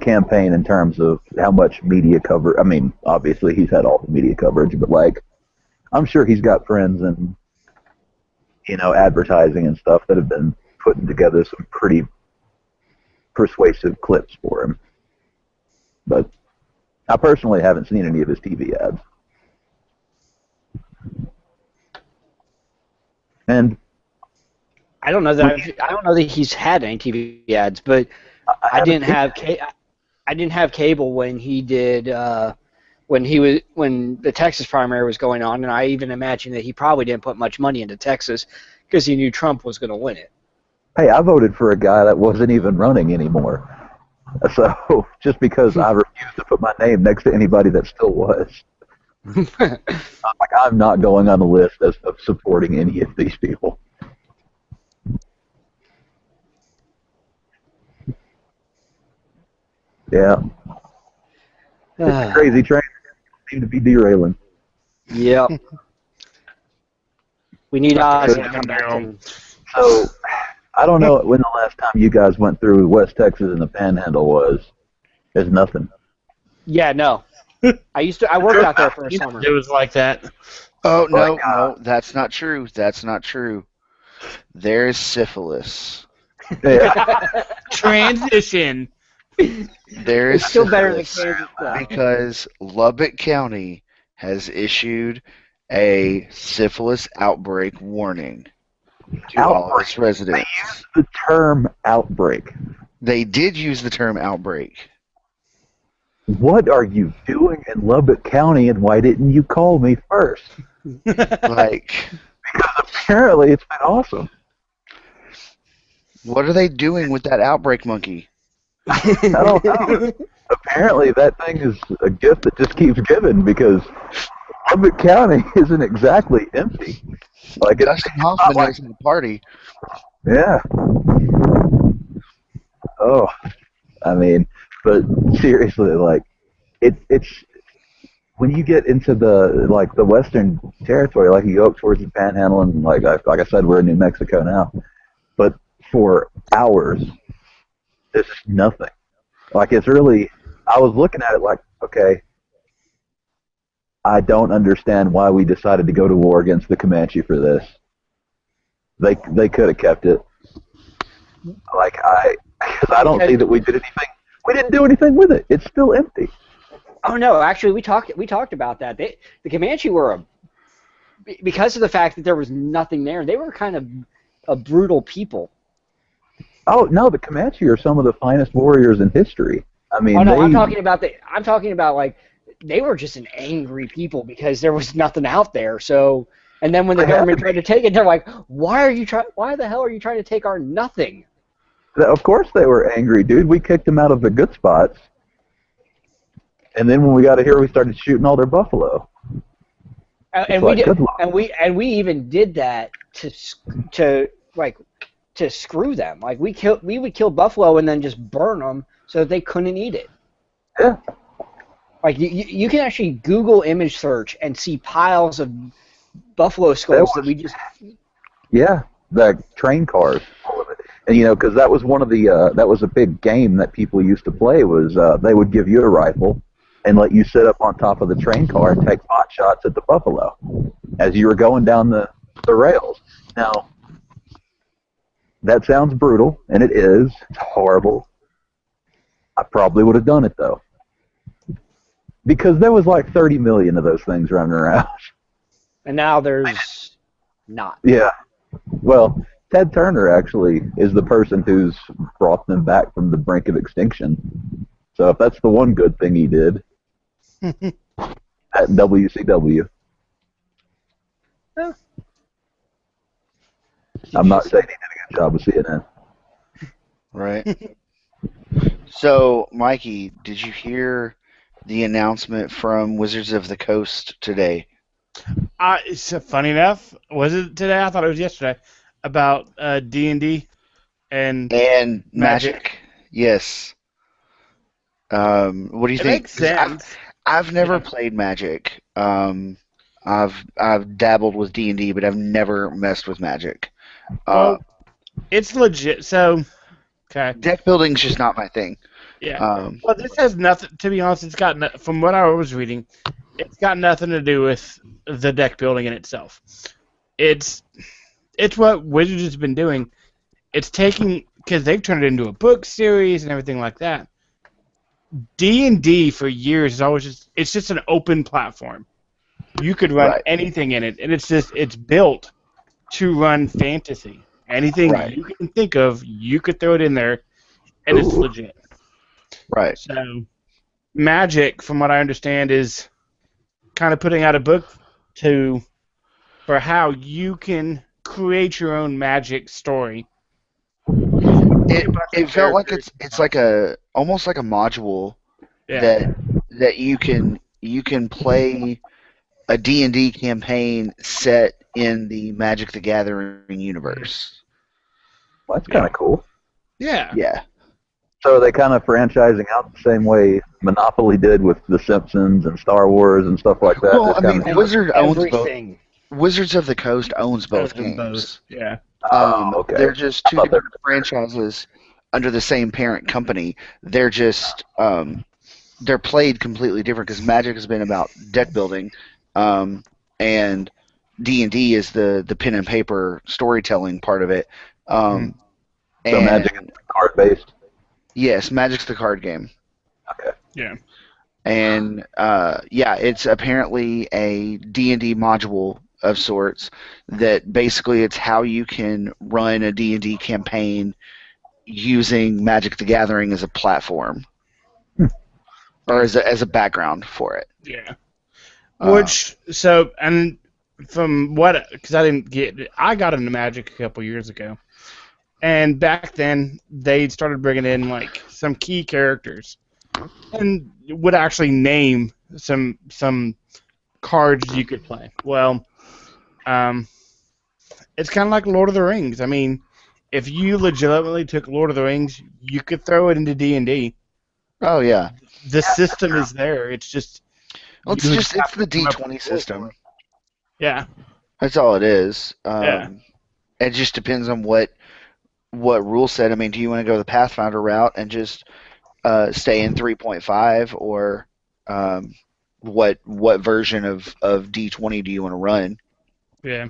campaign in terms of how much media cover. I mean, obviously he's had all the media coverage, but like, I'm sure he's got friends and advertising and stuff that have been putting together some pretty persuasive clips for him. But I personally haven't seen any of his TV ads. And I don't know that he's had any TV ads, but I didn't have cable when he did when the Texas primary was going on, and I even imagine that he probably didn't put much money into Texas because he knew Trump was going to win it. Hey, I voted for a guy that wasn't even running anymore. So just because I refused to put my name next to anybody that still was. I'm not going on the list of supporting any of these people. Yeah. It's a crazy train. Seem to be derailing. Yep. We need Oz to come back. So, I don't know when the last time you guys went through West Texas and the Panhandle was. There's nothing. Yeah, no. I worked out there for a summer. It was like that. Oh, no, that's not true. That's not true. There's syphilis. Yeah. Transition. There's still better than syphilis Kansas, though. because Lubbock County has issued a syphilis outbreak warning to all of its residents. They use the term outbreak. They did use the term outbreak. What are you doing in Lubbock County, and why didn't you call me first? Like, because apparently it's been awesome. what are they doing with that outbreak monkey? I don't know. Apparently that thing is a gift that just keeps giving, because Lubbock County isn't exactly empty. Like Dustin Hoffman is in the party. Yeah. Oh, I mean, but seriously, like, it's when you get into the Western Territory, like you go up towards the Panhandle, and like I said, we're in New Mexico now, but for hours, there's just nothing. Like, it's really, I was looking at it like, okay, I don't understand why we decided to go to war against the Comanche for this. They could have kept it. Like, I don't see that we did anything. We didn't do anything with it. It's still empty. Oh no, actually, we talked about that. The Comanche were because of the fact that there was nothing there. They were kind of a brutal people. Oh no, the Comanche are some of the finest warriors in history. I mean, oh no, I'm talking about like they were just an angry people because there was nothing out there. So, and then when the government tried to take it, they're like, Why the hell are you trying to take our nothing? Of course they were angry, dude. We kicked them out of the good spots. And then when we got here, we started shooting all their buffalo. And we even did that to screw them. Like we would kill buffalo and then just burn them so that they couldn't eat it. Yeah. Like you can actually Google image search and see piles of buffalo skulls that we just. Yeah, the train cars, all of it. And because that was one of the that was a big game that people used to play. Was they would give you a rifle and let you sit up on top of the train car and take pot shots at the buffalo as you were going down the rails. Now, that sounds brutal, and it is. It's horrible. I probably would have done it, though. Because there was like 30 million of those things running around. And now there's not. Yeah. Well, Ted Turner actually is the person who's brought them back from the brink of extinction. So if that's the one good thing he did at WCW. Yeah. I'm not saying he did a good job with CNN. Right. So, Mikey, did you hear the announcement from Wizards of the Coast today? It's funny enough. Was it today? I thought it was yesterday. About D&D and Magic. Yes. What do you it think? makes sense. I've never played Magic. I've dabbled with D&D, but I've never messed with Magic. Well, it's legit. So, okay. Deck building's just not my thing. Yeah. Well, this has nothing. To be honest, it's got from what I was reading, it's got nothing to do with the deck building in itself. It's what Wizards has been doing. It's taking because they've turned it into a book series and everything like that. D&D for years is always it's just an open platform. You could run anything in it, and it's built to run fantasy. Anything you can think of, you could throw it in there, and it's legit. Right. So, Magic, from what I understand, is kind of putting out a book for how you can create your own Magic story. It felt like it's like almost like a module that you can play a D&D campaign set in the Magic the Gathering universe. Well, that's kind of cool. Yeah. Yeah. So are they kind of franchising out the same way Monopoly did with The Simpsons and Star Wars and stuff like that? Well, I mean, Wizards owns both. Everything. Wizards of the Coast owns both games. Both. Yeah. Okay. They're just two different franchises under the same parent company. They're just they're played completely different because Magic has been about deck building, and D&D is the pen and paper storytelling part of it. So Magic is card based. Yes, Magic's the card game. Okay. Yeah. And it's apparently a D&D module of sorts that basically it's how you can run a D&D campaign using Magic the Gathering as a platform or as a background for it. Yeah. And from what, because I got into Magic a couple years ago, and back then they started bringing in like some key characters, and would actually name some cards you could play. Well, it's kind of like Lord of the Rings. I mean, if you legitimately took Lord of the Rings, you could throw it into D&D. Oh yeah. The system is there. It's just. Well, it's the D20 system. Yeah. That's all it is. Yeah. It just depends on what rule set. I mean, do you want to go the Pathfinder route and just stay in 3.5, or what version of D20 do you want to run? Yeah.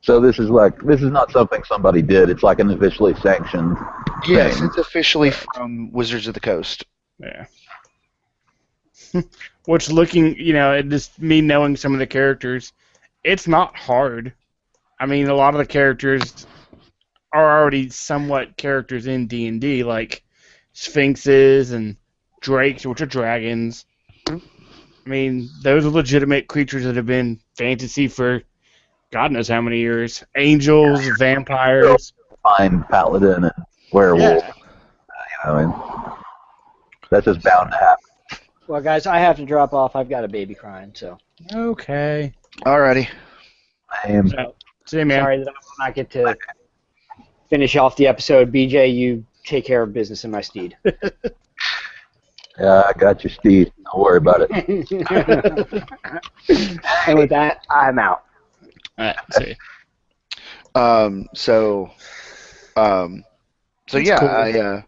So this is not something somebody did. It's like an officially sanctioned. Yes, thing. it's officially from Wizards of the Coast. Yeah. Which just me knowing some of the characters, it's not hard. I mean, a lot of the characters are already somewhat characters in D&D, like Sphinxes and Drakes, which are dragons. I mean, those are legitimate creatures that have been fantasy for God knows how many years. Angels, vampires. Fine paladin and werewolf. Yeah. I mean, that's just bound to happen. Well, guys, I have to drop off. I've got a baby crying, so. Okay. Alrighty. So, see you, man. Sorry that I will not get to finish off the episode. BJ, you take care of business in my steed. Yeah, I got your Steve. Don't worry about it. And with that, I'm out. All right. See you. So, um, so That's yeah, cool. Yeah.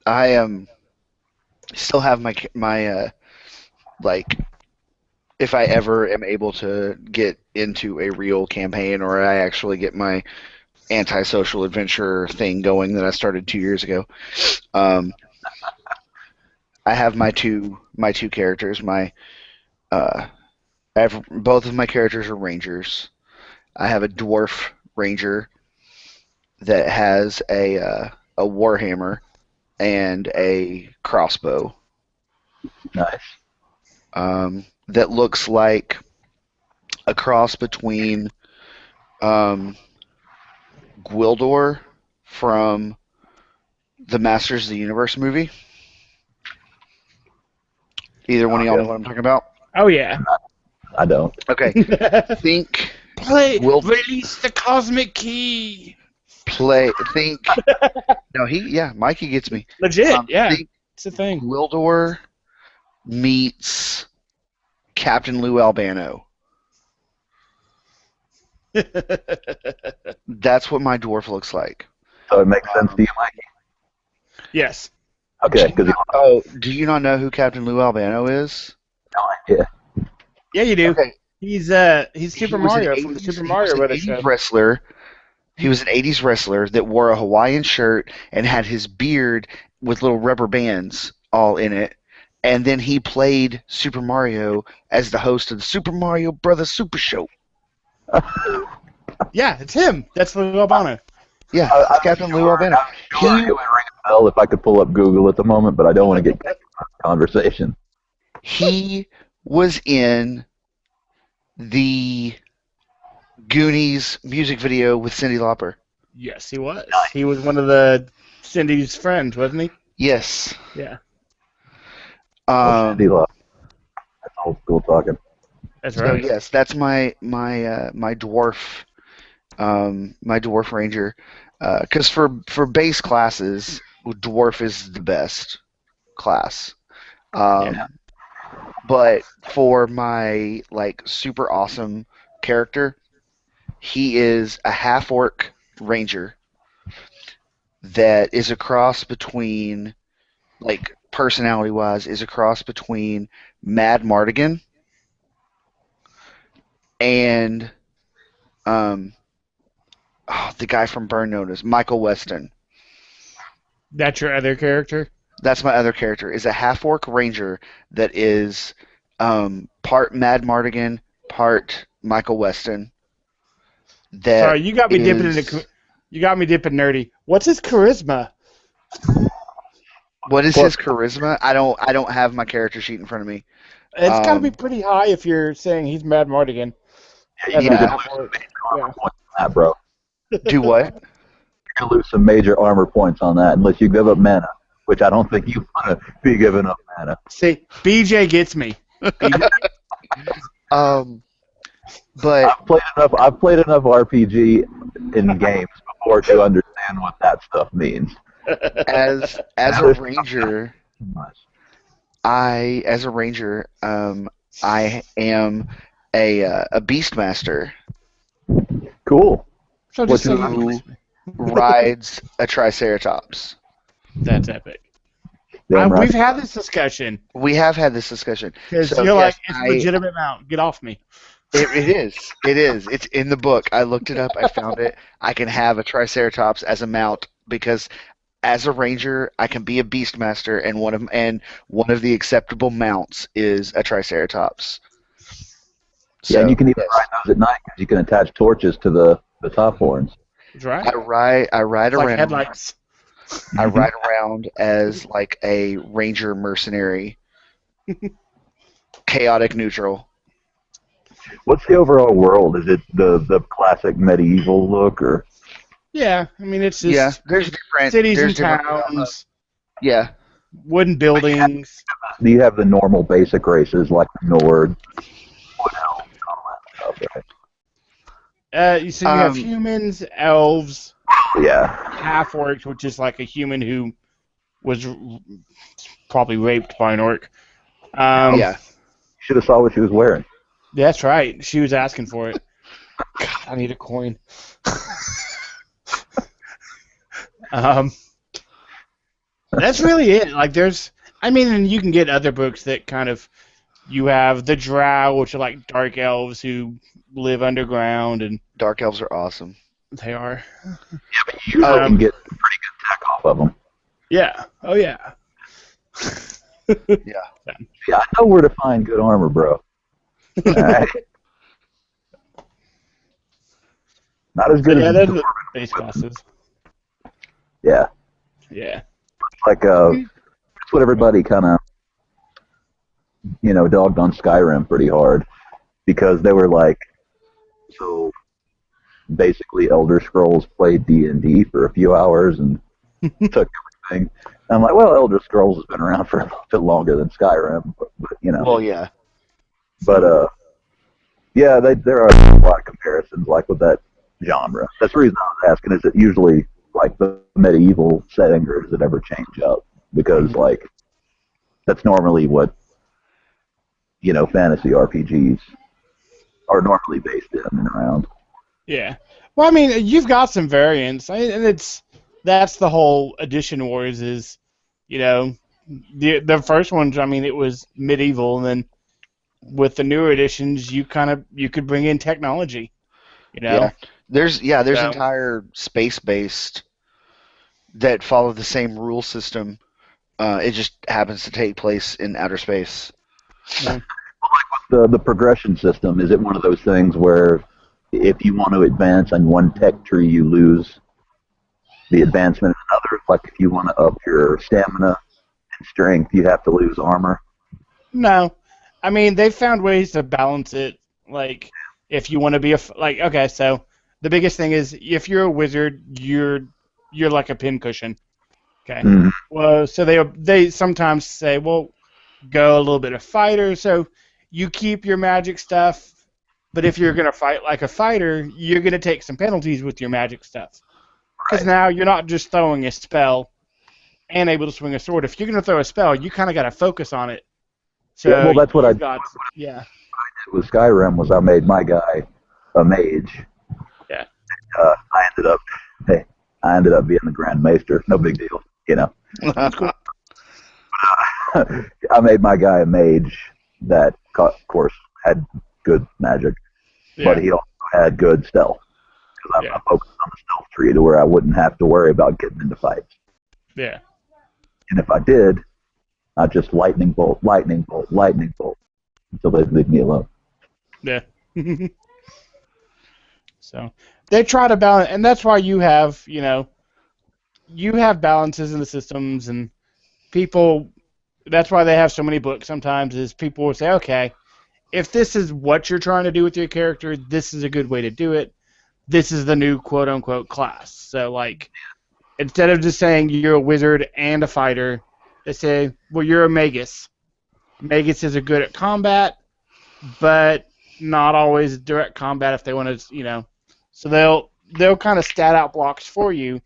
I still have my like if I ever am able to get into a real campaign or I actually get my antisocial adventure thing going that I started 2 years ago. Um, I have my two characters. I have both of my characters are rangers. I have a dwarf ranger that has a warhammer and a crossbow. Nice. That looks like a cross between um, Gwildor from the Masters of the Universe movie. Either one of y'all know what I'm talking about? Oh yeah. I don't. Okay. Think Release the cosmic key. think no Mikey gets me. Legit, yeah. Think It's a thing. Gwildor meets Captain Lou Albano. That's what my dwarf looks like. So it makes sense to you, Mikey? Yes. Okay, because Oh, do you not know who Captain Lou Albano is? yeah. Yeah, you do. Okay. He's He Super was an Mario from the 80s Super he Mario was an Brothers 80s show. wrestler. He was an 80s wrestler that wore a Hawaiian shirt and had his beard with little rubber bands all in it. And then he played Super Mario as the host of the Super Mario Brothers Super Show. Yeah, it's him. That's Lou Albano. Yeah, I'm Captain Lou sure- Albano. I'm sure it would ring a bell if I could pull up Google at the moment, but I don't want to get into the conversation. He was in the Goonies music video with Cyndi Lauper. Yes, he was. He was one of the Cindy's friends, wasn't he? Yes. Yeah, Cindy Lauper. That's old school talking. that's So right. yes, that's my dwarf, my dwarf ranger. Because for base classes, dwarf is the best class. Yeah. But for my like super awesome character, he is a half orc ranger that is a cross between, like personality wise, is a cross between Mad Mardigan and the guy from Burn Notice, Michael Weston. That's your other character? That's my other character. Is a half orc ranger that is part Mad Mardigan, part Michael Weston. That Sorry, you got me dipping is- into. You got me dipping nerdy. What's his charisma? What is his charisma? I don't have my character sheet in front of me. It's got to Um, be pretty high if you're saying he's Mad Mardigan. Yeah, you As a need to half orc. Yeah. points on that, bro. Do what? You're gonna lose some major armor points on that unless you give up mana, which I don't think you want to be giving up mana. See, BJ gets me. But I've played enough RPG in games before to understand what that stuff means. as a ranger, Much. I am a beastmaster Cool. So What's just who rides a triceratops. That's epic. Damn right. We've had this discussion We have had this discussion. because So, you're like, yes, it's a legitimate mount. Get off me. It is. It is. It's in the book. I looked it up. I found it. I can have a triceratops as a mount because as a ranger, I can be a beastmaster, and one of the acceptable mounts is a triceratops. Yeah, and you can even yes. ride those at night because you can attach torches to the top horns. That's right. I ride It's like around. headlights. I ride around as like a ranger mercenary, chaotic neutral. What's the overall world? Is it the classic medieval look, or Yeah, I mean it's just Yeah, there's different cities there's and different- towns, Yeah, wooden buildings. do you have the normal basic races like the Nord, Wood Elves, and all that stuff? Right? So you have Um, humans, elves, Yeah. half orcs, which is like a human who was probably raped by an orc. yeah. Should have saw what she was wearing. That's right. She was asking for it. God, I need a coin. um, that's really it. Like, and you can get other books that kind of, you have the Drow, which are like dark elves who live underground, and Dark elves are awesome. they are. You can get pretty good tech off of them. Yeah. Oh, yeah. Yeah. Yeah, I know where to find good armor, bro. All right. Not as good Yeah, as those are the base classes. yeah. Yeah. Like that's what everybody kind of dogged on Skyrim pretty hard because they were like, so basically Elder Scrolls played D&D for a few hours and took everything. And I'm like, well, Elder Scrolls has been around for a little bit longer than Skyrim, but Well, yeah. But yeah, there are a lot of comparisons like with that genre. That's the reason I was asking. Is it usually like the medieval setting, or does it ever change up? Because like that's normally what fantasy RPGs are normally based in and around. Yeah. Well, I mean, you've got some variants, and that's the whole Edition Wars is, the first ones. I mean, it was medieval, and then with the newer editions, you could bring in technology. Yeah. There's So- entire space-based that follow the same rule system. It just happens to take place in outer space. The progression system, is it one of those things where if you want to advance on one tech tree, you lose the advancement in another? Like if you want to up your stamina and strength, you have to lose armor? No, I mean they found ways to balance it. Like if you want to be okay, so the biggest thing is if you're a wizard, you're like a pincushion. Okay. Mhm. Well, so they sometimes say, well, go a little bit of fighter, so you keep your magic stuff, but if you're gonna fight like a fighter, you're gonna take some penalties with your magic stuff. Because now you're not just throwing a spell and able to swing a sword. If you're gonna throw a spell, you kind of got to focus on it. So Yeah, well, that's what you've I got. Yeah. did with Skyrim was I made my guy a mage. Yeah. I ended up being the Grand Maester. No big deal, I made my guy a mage that, of course, had good magic, but he also had good stealth. Because I focused on the stealth tree to where I wouldn't have to worry about getting into fights. Yeah. And if I did, I'd just lightning bolt, lightning bolt, lightning bolt until they'd leave me alone. Yeah. So they try to balance, and that's why you have balances in the systems, and people. That's why they have so many books. Sometimes is people will say, okay, if this is what you're trying to do with your character, this is a good way to do it. This is the new quote unquote class. So like, instead of just saying you're a wizard and a fighter, they say, well, you're a magus. Maguses are good at combat, but not always direct combat if they want to, So they'll kind of stat out blocks for you,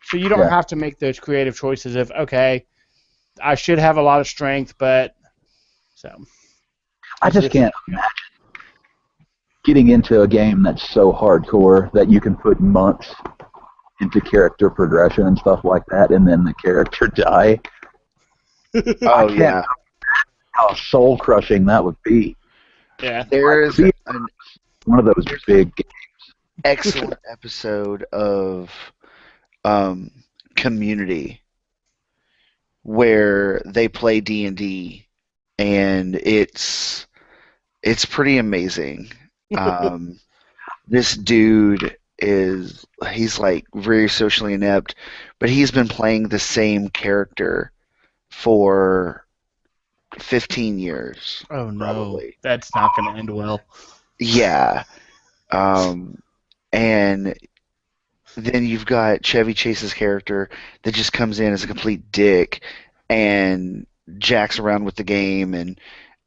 so you don't have to make those creative choices of, okay, I should have a lot of strength, but so. I just can't imagine getting into a game that's so hardcore that you can put months into character progression and stuff like that, and then the character die. Oh, yeah. How soul crushing that would be. Yeah. There's an one of those big games. excellent episode of Community where they play D&D, and it's pretty amazing. This dude he's like very socially inept, but he's been playing the same character for 15 years. Oh no, probably. That's not going to end well. Yeah. And then you've got Chevy Chase's character that just comes in as a complete dick and jacks around with the game and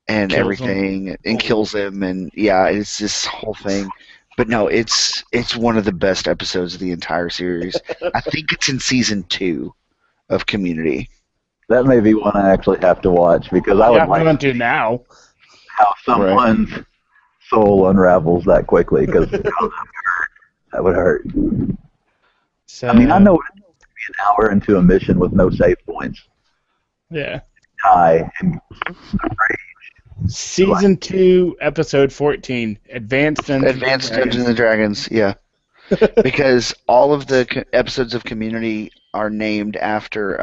Kills everything and kills him, and yeah, it's this whole thing. But no, it's one of the best episodes of the entire series. I think it's in season 2 of Community. That may be one I actually have to watch because I would like going to now. how soul unravels that quickly because that would hurt. So, I mean, I know it's an hour into a mission with no save points. Yeah. Die and Season 2, episode 14, Advanced Dungeons and Dragons, yeah. Because all of the episodes of Community are named after,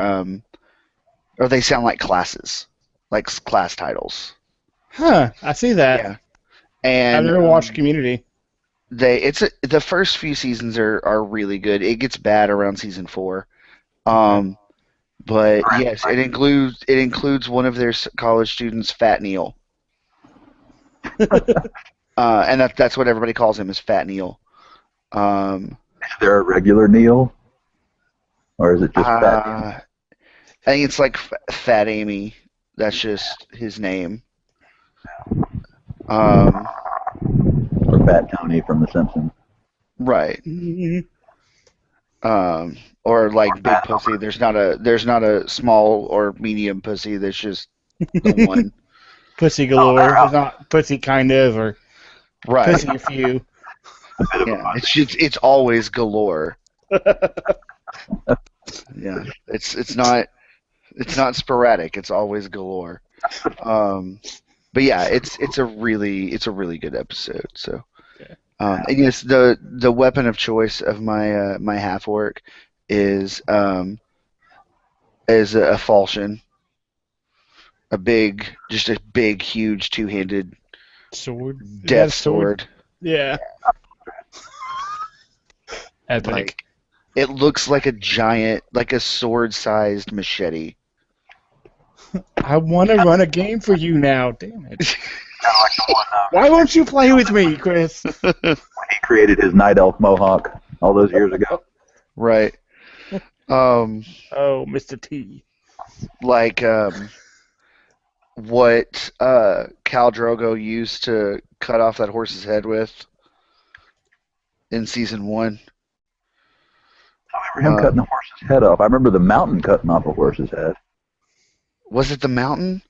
or they sound like classes, like class titles. Huh, I see that. Yeah. And I've never watched Community. The first few seasons are really good. It gets bad around season 4. But yes, it includes one of their college students, Fat Neil. And that's what everybody calls him, is Fat Neil. Is there a regular Neil? Or is it just Fat Neil? I think it's like Fat Amy. That's just his name. Or Fat Tony from The Simpsons. Right. Mm-hmm. Or like Big Pussy. There's not a small or medium pussy. There's just the one. Pussy galore. It's not pussy kind of, or Right. pussy a few. Yeah. It's always galore. Yeah. It's not sporadic. It's always galore. But yeah, it's a really good episode. So, and yes, the weapon of choice of my half orc is a falchion, a big, huge two-handed Sword. death sword. Yeah. Epic. Like, it looks like a giant, like a sword-sized machete. I want to run a game for you now. Damn it. Why won't you play with me, Chris? He created his night elf mohawk all those years ago. Right. Oh, Mr. T. Like what Khal Drogo used to cut off that horse's head with in season 1. I remember him cutting the horse's head off. I remember the mountain cutting off a horse's head. Was it the mountain?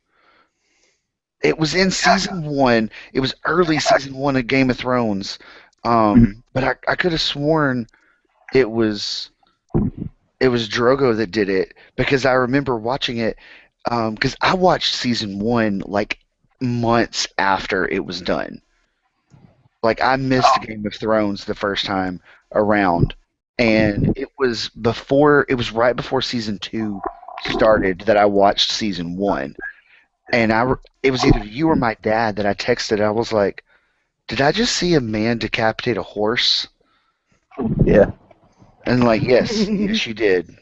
It was in season 1. It was early season 1 of Game of Thrones. But I could have sworn it was Drogo that did it, because I remember watching it, because I watched season 1 like months after it was done. Like, I missed Game of Thrones the first time around, and it was right before season 2 started that I watched season 1. And it was either you or my dad that I texted. I was like, did I just see a man decapitate a horse? Yeah. And like, yes, yes, you did.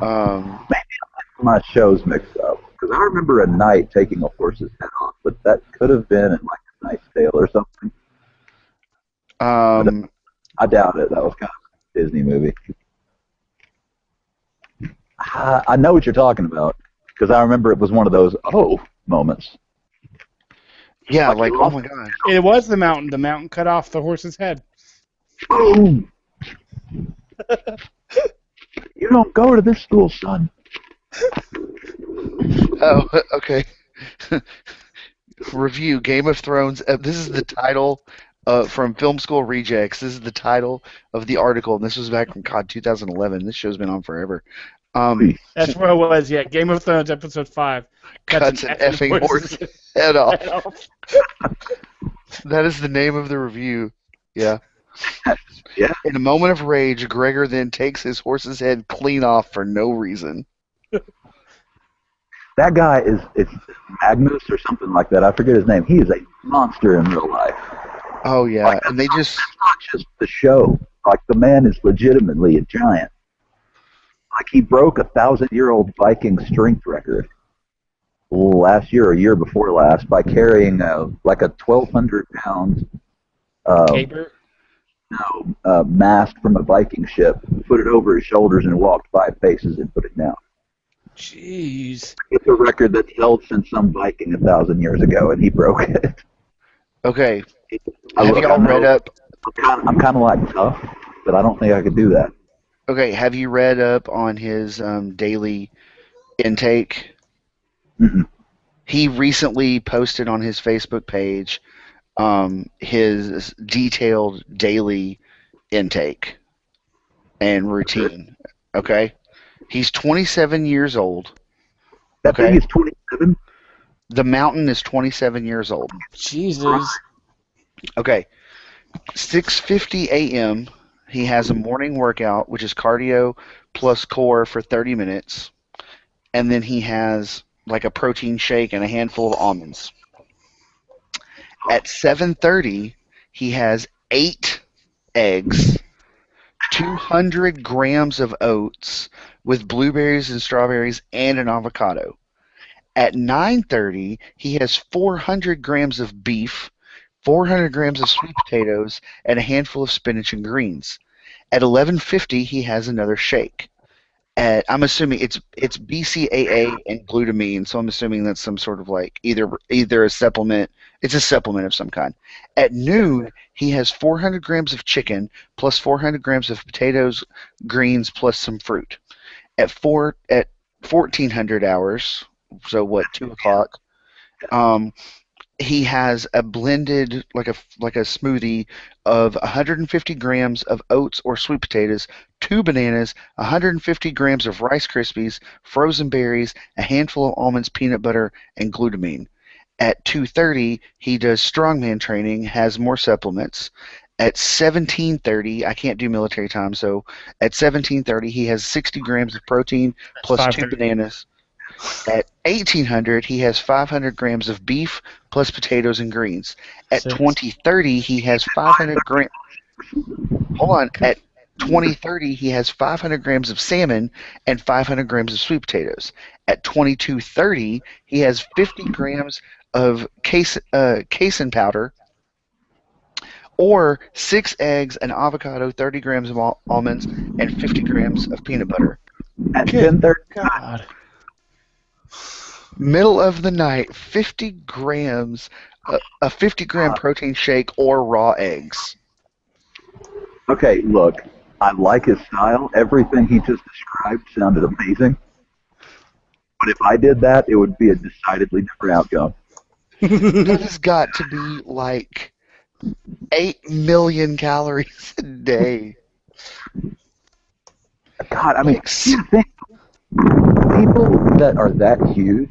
My show's mixed up. Because I remember a knight taking a horse's head off, but that could have been in like A Knight's Tale or something. I doubt it. That was kind of a Disney movie. I know what you're talking about, because I remember it was one of those moments. Yeah, like, oh my god. It was the mountain. The mountain cut off the horse's head. Boom! You don't go to this school, son. Oh, okay. Review Game of Thrones. This is the title from Film School Rejects. This is the title of the article, and this was back from 2011. This show's been on forever. That's where it was, yeah. Game of Thrones, episode 5. Cuts an effing horse's head off. That is the name of the review. Yeah. Yeah. In a moment of rage, Gregor then takes his horse's head clean off for no reason. That guy it's Magnus or something like that. I forget his name. He is a monster in real life. Oh, yeah. Like, And they just... That's not just the show. Like, the man is legitimately a giant. Like, he broke a 1,000-year-old Viking strength record last year or year before last by carrying like a 1,200-pound Caper? mast from a Viking ship, put it over his shoulders, and walked 5 paces and put it down. Jeez. It's a record that's held since some Viking 1,000 years ago, and he broke it. Okay. Have y'all read up... I'm kind of like tough, but I don't think I could do that. Okay, have you read up on his daily intake? Mm-mm. He recently posted on his Facebook page his detailed daily intake and routine. Okay, he's 27 years old. That thing Okay, is 27. the mountain is 27 years old. Jesus. Okay, 6:50 a.m. He has a morning workout, which is cardio plus core for 30 minutes, and then he has like a protein shake and a handful of almonds. At 7:30, he has 8 eggs, 200 grams of oats with blueberries and strawberries and an avocado. At 9:30, he has 400 grams of beef, 400 grams of sweet potatoes, and a handful of spinach and greens. At 11:50, he has another shake. I'm assuming it's BCAA and glutamine, so I'm assuming that's some sort of like either a supplement. It's a supplement of some kind. At noon, he has 400 grams of chicken plus 400 grams of potatoes, greens plus some fruit. At 1400 hours, so what 2 o'clock? Um, he has a blended like a smoothie of 150 grams of oats or sweet potatoes, 2 bananas, 150 grams of Rice Krispies, frozen berries, a handful of almonds, peanut butter, and glutamine. At 2:30, he does strongman training, has more supplements. At 17:30, I can't do military time, so at 17:30 he has 60 grams of protein plus 2 5:30. bananas. At 1800, he has 500 grams of beef plus potatoes and greens. At 6. 2030, he has 500 grams. Hold on. At 2030, he has 500 grams of salmon and 500 grams of sweet potatoes. At 2230, he has 50 grams of casein powder, or 6 eggs, an avocado, 30 grams of almonds, and 50 grams of peanut butter. At Good 10:30. God. Middle of the night, 50 grams, a 50-gram protein shake or raw eggs. Okay, look, I like his style. Everything he just described sounded amazing. But if I did that, it would be a decidedly different outcome. That has got to be like 8 million calories a day. God, I mean, Like, you think people that are that huge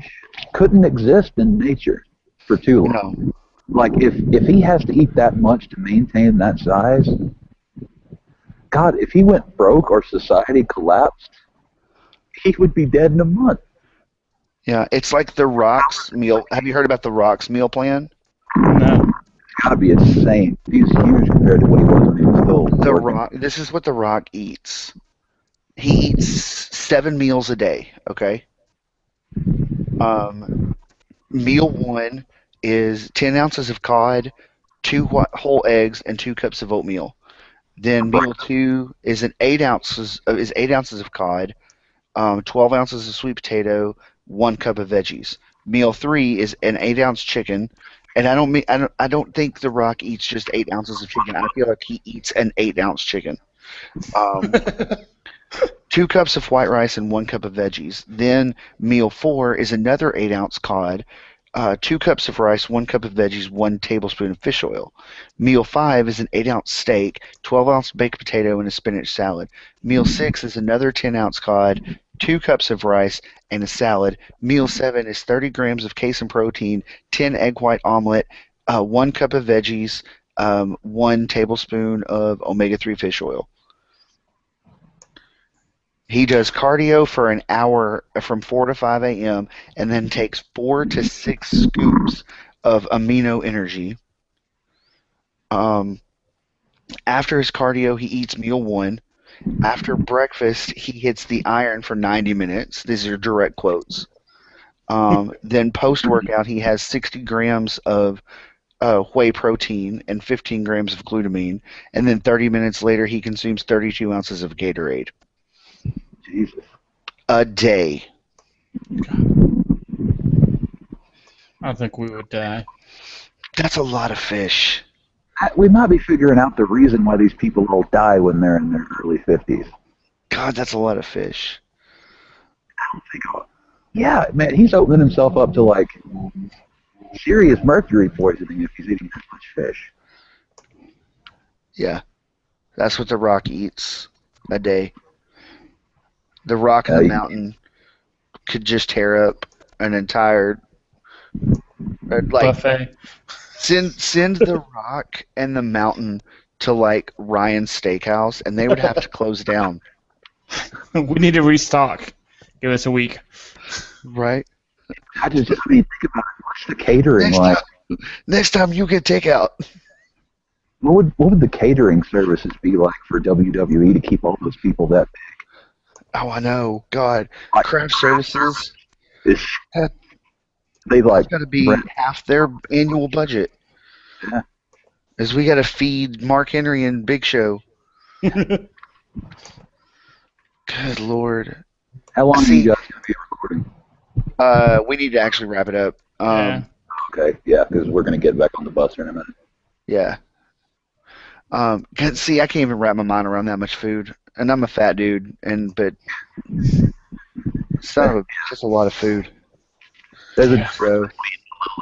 couldn't exist in nature for too long. no. Like, if he has to eat that much to maintain that size, God, if he went broke or society collapsed, he would be dead in a month. Yeah, it's like the Rock's meal. Have you heard about the Rock's meal plan? No. It's got to be insane. He's huge compared to what he was when he was still The working. Rock. This is what the Rock eats. He eats 7 meals a day. Okay. Meal 1 is 10 ounces of cod, 2 whole eggs, and 2 cups of oatmeal. Then meal 2 is 8 ounces of cod, 12 ounces of sweet potato, 1 cup of veggies. Meal 3 is an 8-ounce chicken, and I don't think The Rock eats just 8 ounces of chicken. I feel like he eats an 8-ounce chicken. 2 cups of white rice and 1 cup of veggies. Then meal 4 is another 8-ounce cod, 2 cups of rice, 1 cup of veggies, 1 tablespoon of fish oil. Meal 5 is an 8-ounce steak, 12-ounce baked potato, and a spinach salad. Meal 6 is another 10-ounce cod, 2 cups of rice, and a salad. Meal 7 is 30 grams of casein protein, 10 egg white omelet, 1 cup of veggies, 1 tablespoon of omega-3 fish oil. He does cardio for an hour from 4 to 5 a.m. and then takes 4 to 6 scoops of amino energy. After his cardio, he eats meal 1. After breakfast, he hits the iron for 90 minutes. These are direct quotes. Then post-workout, he has 60 grams of whey protein and 15 grams of glutamine. And then 30 minutes later, he consumes 32 ounces of Gatorade. Jesus. A day. I think we would die. That's a lot of fish. We might be figuring out the reason why these people all die when they're in their early 50s. God, that's a lot of fish. I don't think Yeah, man, he's opening himself up to like serious mercury poisoning if he's eating that much fish. Yeah, that's what The Rock eats a day. The Rock in the Mountain could just tear up an entire like Buffet. send The Rock and the Mountain to like Ryan's Steakhouse, and they would have to close down. We need to restock. Give us a week. Right. I mean, think about it. What's the catering like? Next time you get takeout. What would the catering services be like for WWE to keep all those people that Oh, I know. God, Like- craft services. big? They like Got to be half their annual budget. Yeah. As we got to feed Mark Henry and Big Show. Good Lord. How long are See- you guys gonna be recording? We need to actually wrap it up. Yeah. Okay, yeah, because we're gonna get back on the bus in a minute. Yeah. 'Cause see, I can't even wrap my mind around that much food, and I'm a fat dude, but it's just a lot of food. There's a So,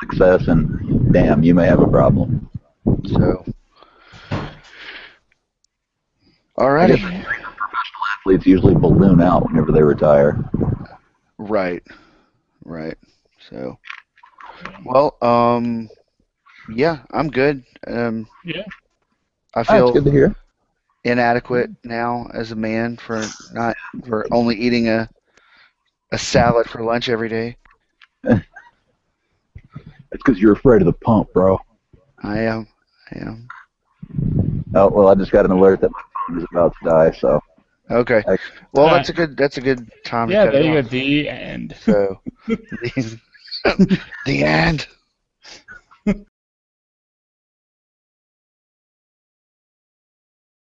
excess, and damn, you may have a problem. Alrighty. Athletes usually balloon out whenever they retire. Right. So, well, yeah, I'm good. Yeah. I That's feel good to hear. inadequate now as a man for only eating a salad for lunch every day. It's because you're afraid of the pump, bro. I am. Oh well, I just got an alert that my phone is about to die. So Okay. Well, that's a good time to Yeah, cut there it you off. go. The end. So, the end.